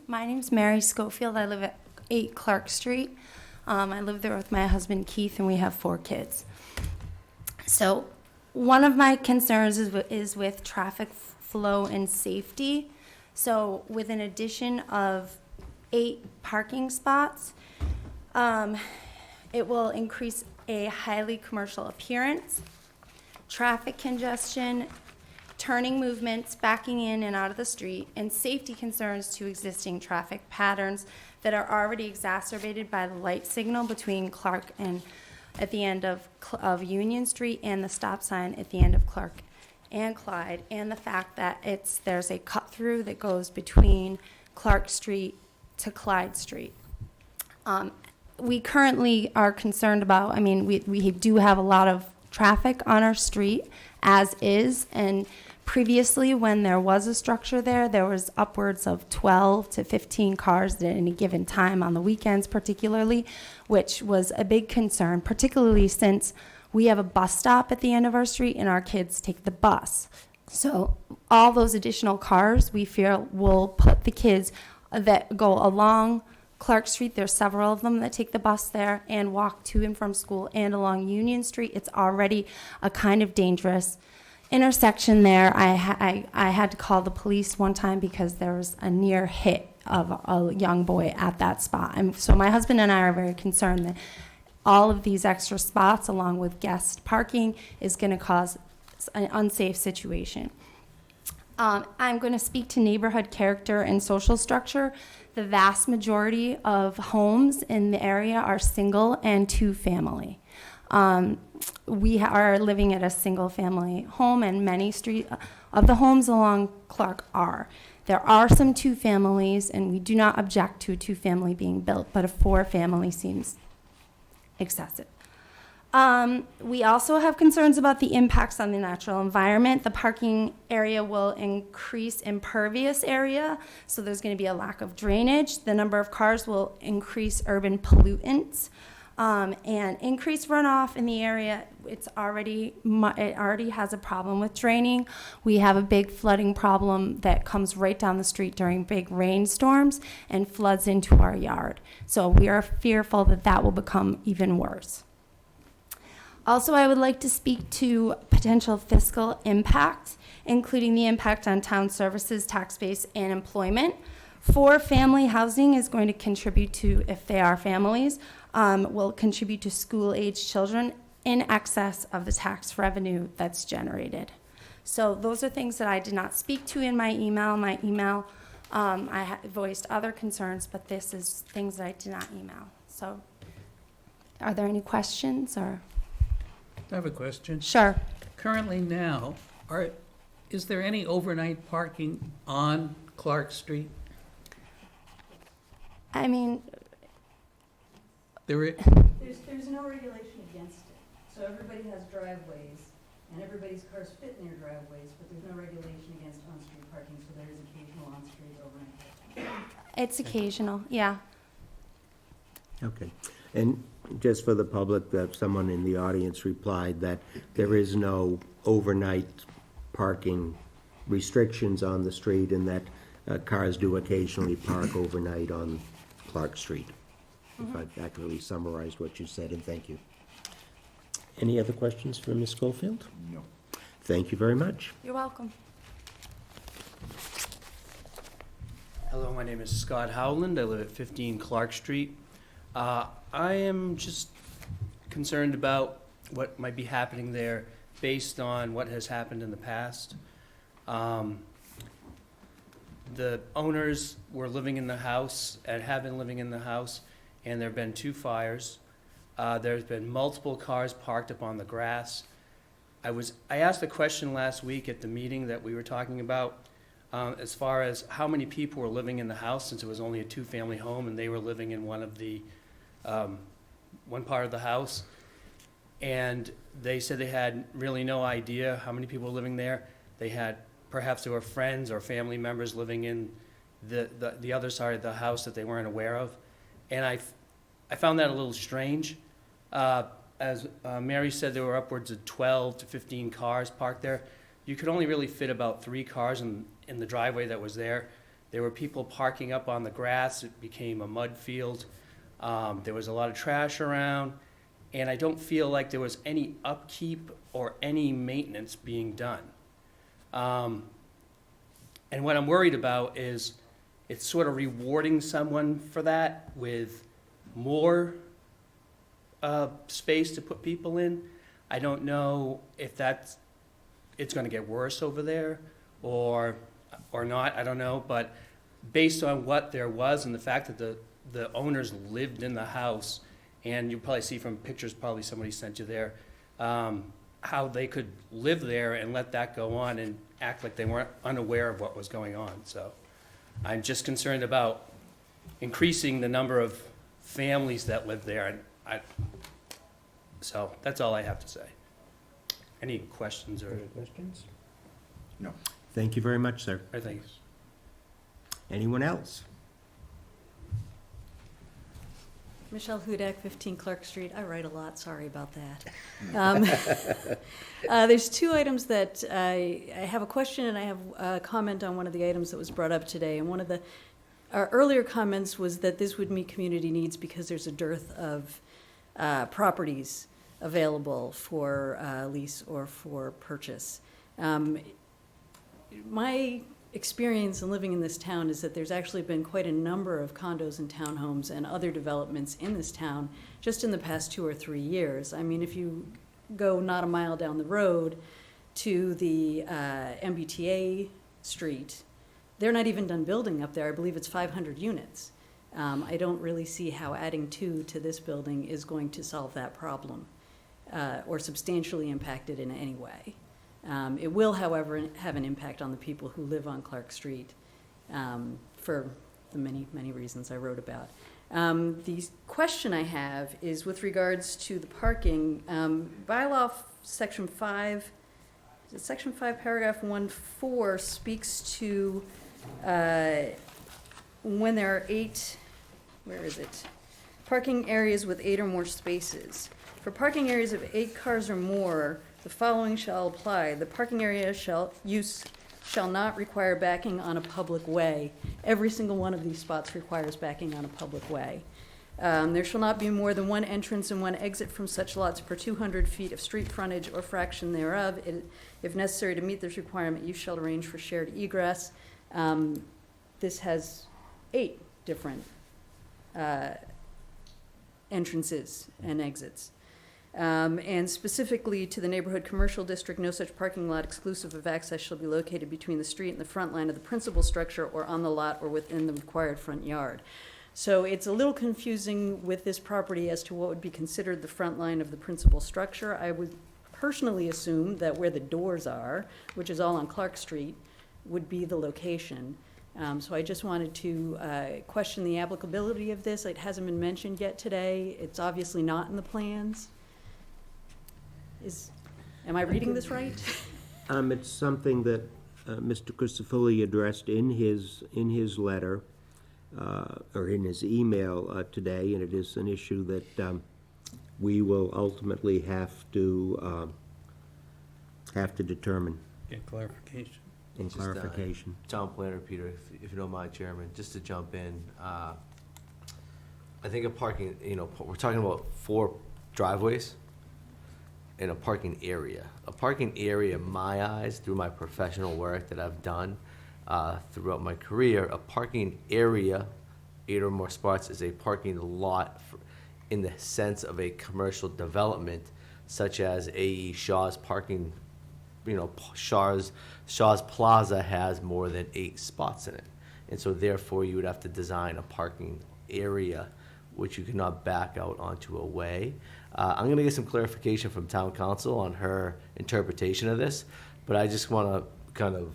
My name's Mary Schofield. I live at 8 Clark Street. I live there with my husband Keith, and we have 4 kids. So one of my concerns is with traffic flow and safety. So with an addition of 8 parking spots, it will increase a highly commercial appearance, traffic congestion, turning movements, backing in and out of the street, and safety concerns to existing traffic patterns that are already exacerbated by the light signal between Clark and at the end of Union Street, and the stop sign at the end of Clark and Clyde, and the fact that there's a cut through that goes between Clark Street to Clyde Street. We currently are concerned about, we do have a lot of traffic on our street as is, and previously when there was a structure there was upwards of 12 to 15 cars at any given time on the weekends particularly, which was a big concern, particularly since we have a bus stop at the end of our street and our kids take the bus. So all those additional cars we fear will put the kids that go along Clark Street, there's several of them that take the bus there and walk to and from school, and along Union Street. It's already a kind of dangerous intersection there. I had to call the police one time because there was a near hit of a young boy at that spot. And so my husband and I are very concerned that all of these extra spots, along with guest parking, is going to cause an unsafe situation. I'm going to speak to neighborhood character and social structure. The vast majority of homes in the area are single and 2-family. We are living at a single family home, and many of the homes along Clark are. There are some two families, and we do not object to a two-family being built, but a four-family seems excessive. We also have concerns about the impacts on the natural environment. The parking area will increase impervious area, so there's going to be a lack of drainage. The number of cars will increase urban pollutants and increase runoff in the area. It already has a problem with draining. We have a big flooding problem that comes right down the street during big rainstorms and floods into our yard. So we are fearful that that will become even worse. Also, I would like to speak to potential fiscal impacts, including the impact on town services, tax base, and employment. Four-family housing is going to contribute to, if they are families, will contribute to school-age children in excess of the tax revenue that's generated. So those are things that I did not speak to in my email. I voiced other concerns, but this is things that I did not email. So are there any questions or? I have a question. Sure. Currently now, is there any overnight parking on Clark Street? I mean, There There's no regulation against it. So everybody has driveways, and everybody's cars fit in their driveways, but there's no regulation against on-street parking, so there is occasional on-street overnight parking. it's occasional, yeah. Okay. And just for the public, that someone in the audience replied that there is no overnight parking restrictions on the street and that cars do occasionally park overnight on Clark Street. If I've accurately summarized what you said, and thank you. Any other questions for Ms. Schofield? No. Thank you very much. You're welcome. Hello, my name is Scott Howland. I live at 15 Clark Street. I am just concerned about what might be happening there based on what has happened in the past. The owners were living in the house and have been living in the house, and there have been 2 fires. There's been multiple cars parked up on the grass. I asked a question last week at the meeting that we were talking about, as far as how many people were living in the house, since it was only a 2-family home and they were living in one part of the house. And they said they had really no idea how many people were living there. Perhaps there were friends or family members living in the other side of the house that they weren't aware of. And I found that a little strange. As Mary said, there were upwards of 12 to 15 cars parked there. You could only really fit about 3 cars in the driveway that was there. There were people parking up on the grass. It became a mud field. There was a lot of trash around, and I don't feel like there was any upkeep or any maintenance being done. And what I'm worried about is it's sort of rewarding someone for that with more space to put people in. I don't know if it's going to get worse over there or not. I don't know, but based on what there was and the fact that the owners lived in the house, and you probably see from pictures probably somebody sent you there, how they could live there and let that go on and act like they weren't unaware of what was going on. So I'm just concerned about increasing the number of families that live there. So that's all I have to say. Any questions or? questions? No. Thank you very much, sir. I think. Anyone else? Michelle Hudak, 15 Clark Street. I write a lot, sorry about that. There's 2 items that I have a question and I have a comment on one of the items that was brought up today. And one of our earlier comments was that this would meet community needs because there's a dearth of properties available for lease or for purchase. My experience in living in this town is that there's actually been quite a number of condos and townhomes and other developments in this town just in the past 2 or 3 years. I mean, if you go not a mile down the road to the MBTA street, they're not even done building up there. I believe it's 500 units. I don't really see how adding 2 to this building is going to solve that problem or substantially impact it in any way. It will, however, have an impact on the people who live on Clark Street for the many, many reasons I wrote about. The question I have is with regards to the parking, bylaw section 5, section 5, paragraph 1-4 speaks to when there are 8, where is it? Parking areas with 8 or more spaces. For parking areas of 8 cars or more, the following shall apply. The parking area shall not require backing on a public way. Every single one of these spots requires backing on a public way. There shall not be more than one entrance and one exit from such lots per 200 feet of street frontage or fraction thereof. If necessary to meet this requirement, you shall arrange for shared egress. This has 8 different entrances and exits. And specifically to the neighborhood commercial district, no such parking lot exclusive of access shall be located between the street and the front line of the principal structure or on the lot or within the required front yard. So it's a little confusing with this property as to what would be considered the front line of the principal structure. I would personally assume that where the doors are, which is all on Clark Street, would be the location. So I just wanted to question the applicability of this. It hasn't been mentioned yet today. It's obviously not in the plans. Am I reading this right? It's something that Mr. Crisafulli addressed in his letter, or in his email today, and it is an issue that we will ultimately have to determine Get clarification. in Just, clarification. Town Planner, Peter, if you don't mind, Chairman, just to jump in, I think a parking, we're talking about 4 driveways in a parking area. A parking area, in my eyes, through my professional work that I've done throughout my career, a parking area, 8 or more spots, is a parking lot in the sense of a commercial development, such as A.E. Shaw's parking, Shaw's Plaza has more than 8 spots in it. And so therefore, you would have to design a parking area which you cannot back out onto a way. I'm going to get some clarification from town council on her interpretation of this, but I just want to kind of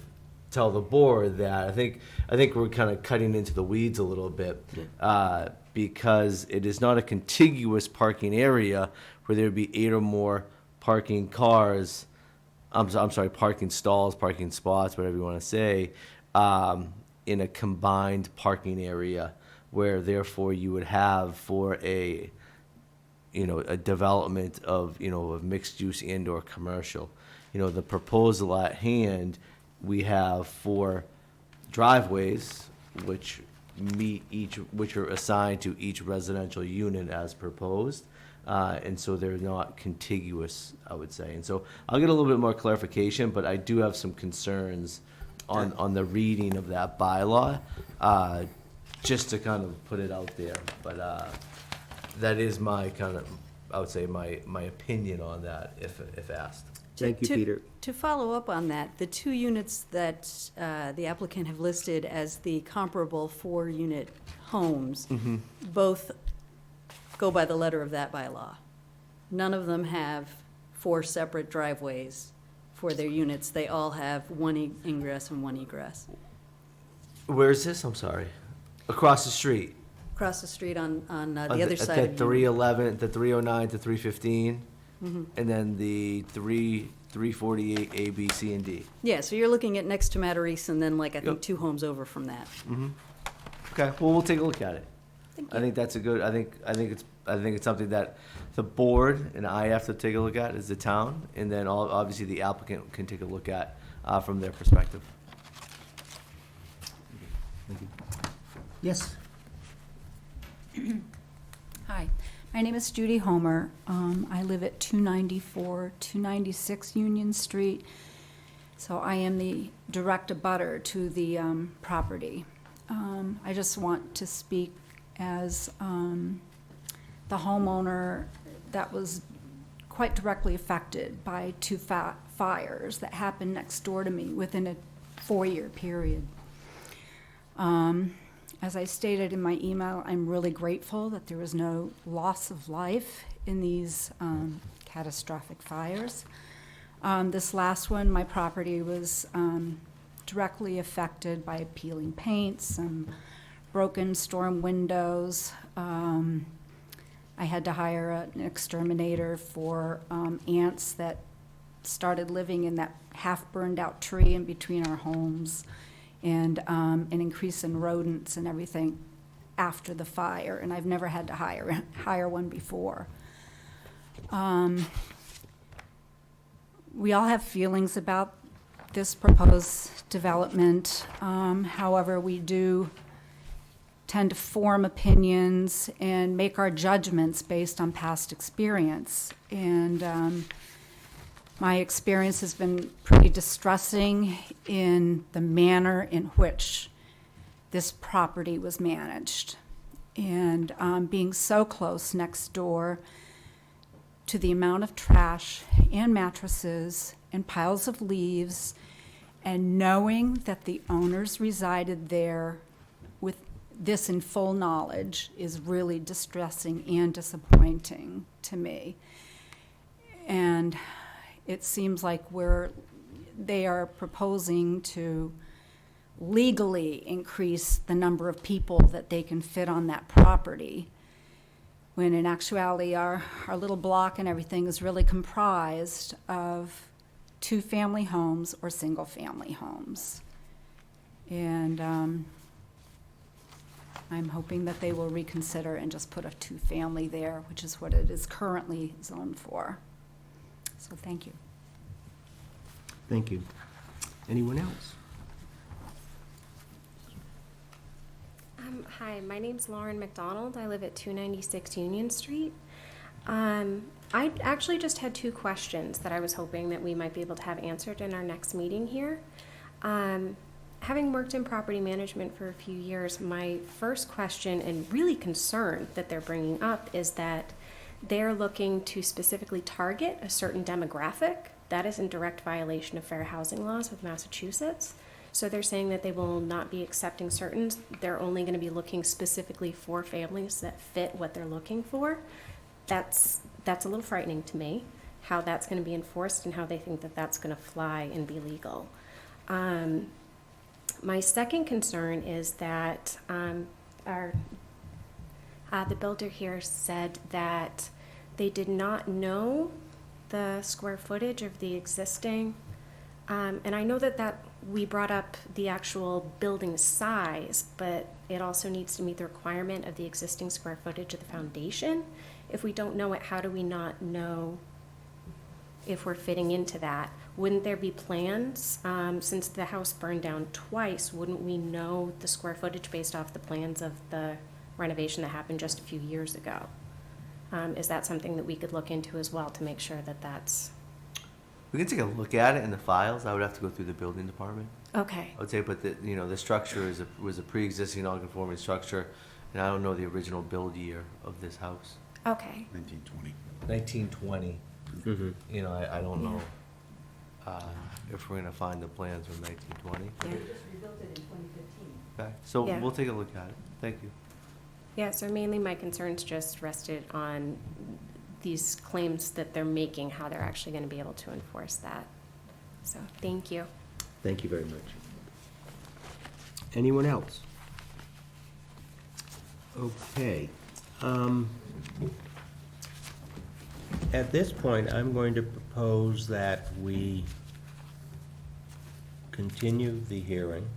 tell the board that I think we're kind of cutting into the weeds a little bit, because it is not a contiguous parking area where there would be 8 or more parking cars. I'm sorry, parking stalls, parking spots, whatever you want to say, in a combined parking area, where therefore you would have for a development of mixed use and or commercial. The proposal at hand, we have 4 driveways which are assigned to each residential unit as proposed. And so they're not contiguous, I would say. And so I'll get a little bit more clarification, but I do have some concerns on the reading of that bylaw, just to kind of put it out there. But that is my kind of, I would say, my opinion on that, if asked. Thank you, Peter. To follow up on that, the 2 units that the applicant have listed as the comparable 4-unit homes, both go by the letter of that bylaw. None of them have 4 separate driveways for their units. They all have 1 ingress and 1 egress. Where is this? I'm sorry. Across the street. Across the street on the other side of At the 311, the 309 to 315, and then the 348 A, B, C, and D. Yeah, so you're looking at next to Matarese and then I think 2 homes over from that. Okay, well, we'll take a look at it. Thank I think that's a good. I think it's something that the board and I have to take a look at as the town, and then obviously the applicant can take a look at from their perspective. Thank you. Yes. Hi, my name is Judy Homer. I live at 296 Union Street, so I am the direct abutter to the property. I just want to speak as the homeowner that was quite directly affected by 2 fires that happened next door to me within a 4-year period. As I stated in my email, I'm really grateful that there was no loss of life in these catastrophic fires. This last one, my property was directly affected by peeling paint, some broken storm windows. I had to hire an exterminator for ants that started living in that half-burned-out tree in between our homes, and an increase in rodents and everything after the fire, and I've never had to hire one before. We all have feelings about this proposed development. However, we do tend to form opinions and make our judgments based on past experience. And my experience has been pretty distressing in the manner in which this property was managed. And being so close next door to the amount of trash and mattresses and piles of leaves, and knowing that the owners resided there with this in full knowledge is really distressing and disappointing to me. And it seems like they are proposing to legally increase the number of people that they can fit on that property, when in actuality our little block and everything is really comprised of two-family homes or single-family homes. And I'm hoping that they will reconsider and just put a two-family there, which is what it is currently zoned for. So thank you. Thank you. Anyone else? Hi, my name's Lauren McDonald. I live at 296 Union Street. I actually just had two questions that I was hoping that we might be able to have answered in our next meeting here. Having worked in property management for a few years, my first question and really concern that they're bringing up is that they're looking to specifically target a certain demographic that is in direct violation of fair housing laws with Massachusetts. So they're saying that they will not be accepting certain, they're only going to be looking specifically for families that fit what they're looking for. That's a little frightening to me, how that's going to be enforced and how they think that that's going to fly and be legal. My second concern is that the builder here said that they did not know the square footage of the existing, and I know that we brought up the actual building size, but it also needs to meet the requirement of the existing square footage of the foundation. If we don't know it, how do we not know if we're fitting into that? Wouldn't there be plans? Since the house burned down twice, wouldn't we know the square footage based off the plans of the renovation that happened just a few years ago? Is that something that we could look into as well to make sure that that's... We can take a look at it in the files. I would have to go through the building department. Okay. I would say, but the structure was a pre-existing non-conforming structure, and I don't know the original build year of this house. Okay. 1920. 1920. Mm-hmm. I don't know if we're gonna find the plans from 1920. Yeah. They just rebuilt it in 2015. Okay, so Yeah. we'll take a look at it. Thank you. Yeah, so mainly my concerns just rested on these claims that they're making, how they're actually going to be able to enforce that. So, thank you. Thank you very much. Anyone else? Okay. At this point, I'm going to propose that we continue the hearing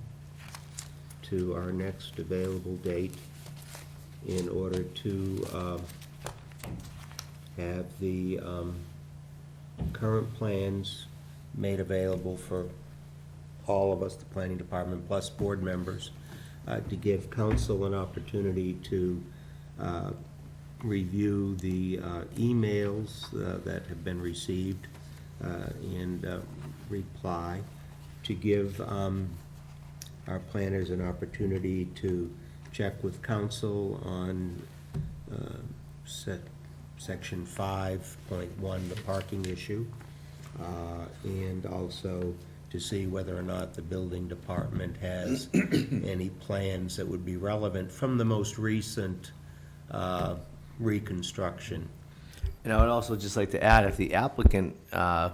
to our next available date in order to have the current plans made available for all of us, the planning department, plus board members, to give council an opportunity to review the emails that have been received and reply, to give our planners an opportunity to check with council on section 5.1, the parking issue, and also to see whether or not the building department has any plans that would be relevant from the most recent reconstruction. And I would also just like to add, if the applicant,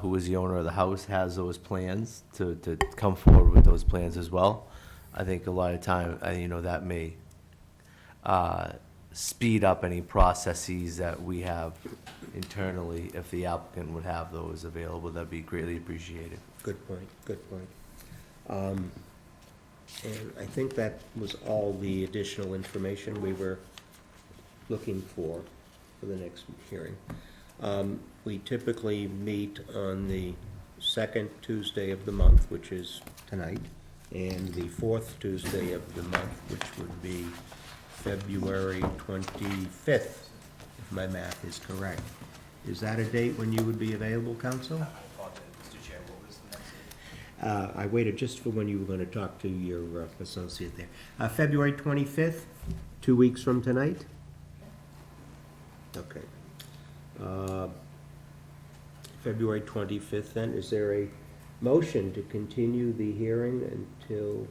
who is the owner of the house, has those plans, to come forward with those plans as well. I think a lot of time, that may speed up any processes that we have internally. If the applicant would have those available, that'd be greatly appreciated. Good point, good point. And I think that was all the additional information we were looking for the next hearing. We typically meet on the second Tuesday of the month, which is tonight, and the fourth Tuesday of the month, which would be February 25th, if my math is correct. Is that a date when you would be available, counsel? Mr. Chair, what was the next date? I waited just for when you were going to talk to your associate there. February 25th, 2 weeks from tonight? Okay. February 25th, then, is there a motion to continue the hearing until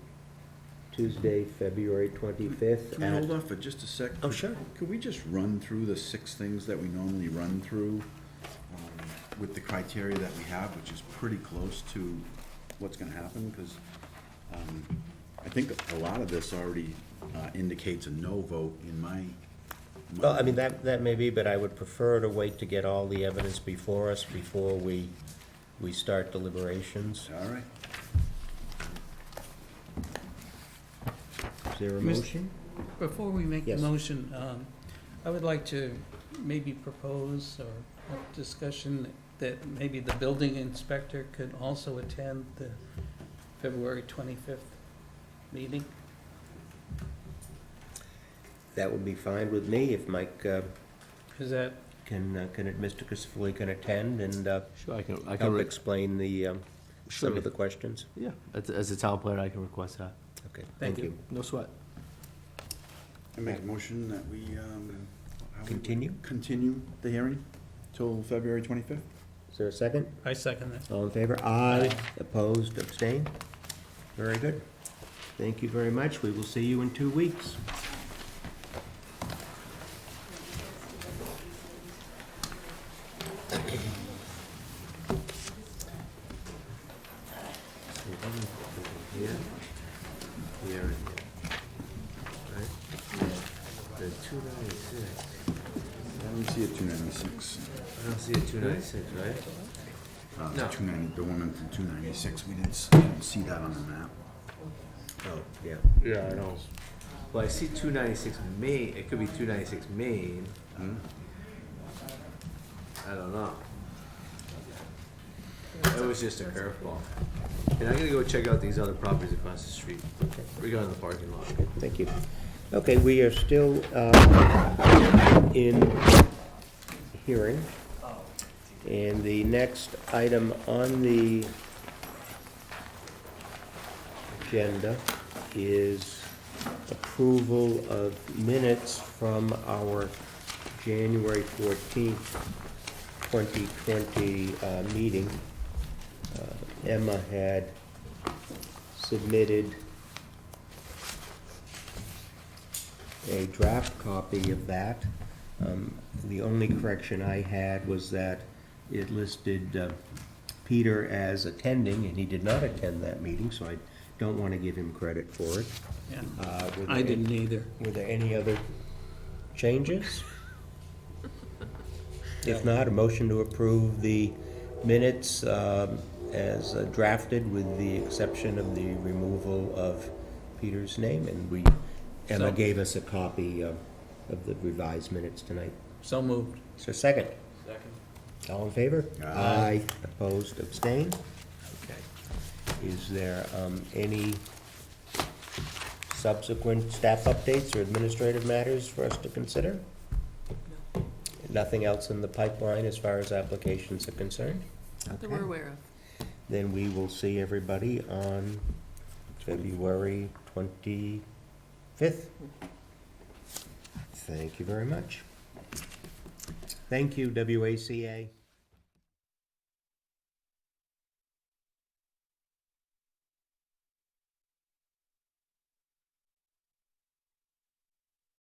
Tuesday, February 25th? Can we hold off for just a sec? Oh, sure. Could we just run through the 6 things that we normally run through with the criteria that we have, which is pretty close to what's gonna happen? Because I think a lot of this already indicates a no vote in my. Well, I mean, that may be, but I would prefer to wait to get all the evidence before us before we start deliberations. All right. Is there a motion? Before we make the Yes. motion, I would like to maybe propose or have discussion that maybe the building inspector could also attend the February 25th meeting. That would be fine with me if Mike Is that, Mr. Christopherly can attend and Sure, I can help explain some Sure. of the questions. Yeah, as a town planner, I can request that. Okay, Thank thank you. you. No sweat. I make a motion that we, Continue? Continue the hearing till February 25th? Is there a second? I second that. All in favor? Aye. Opposed, abstained? Very good. Thank you very much. We will see you in 2 weeks. Here, here, and here. Right? The 296, I don't see a 296. I don't see a 296, right? The No. 290, the one at the 296, we didn't see that on the map. Oh, yeah. Yeah, I know. Well, I see 296 Main, it could be 296 Main, Hmm? I don't know. It was just a curveball. And I'm gonna go check out these other properties across the street regarding the parking lot. Thank you. Okay, we are still in hearing. And the next item on the agenda is approval of minutes from our January 14th, 2020 meeting. Emma had submitted a draft copy of that. The only correction I had was that it listed Peter as attending, and he did not attend that meeting, so I don't want to give him credit for it. Yeah. Were I there- didn't either. Were there any other changes? If not, a motion to approve the minutes as drafted with the exception of the removal of Peter's name, and Emma So- gave us a copy of the revised minutes tonight. So moved. Is there a second? Second. All in favor? Aye. Opposed, abstained? Okay. Is there any subsequent staff updates or administrative matters for us to consider? Nothing else in the pipeline as far as applications are concerned? Not that we're Okay. aware of. Then we will see everybody on February 25th. Thank you very much. Thank you, WACA.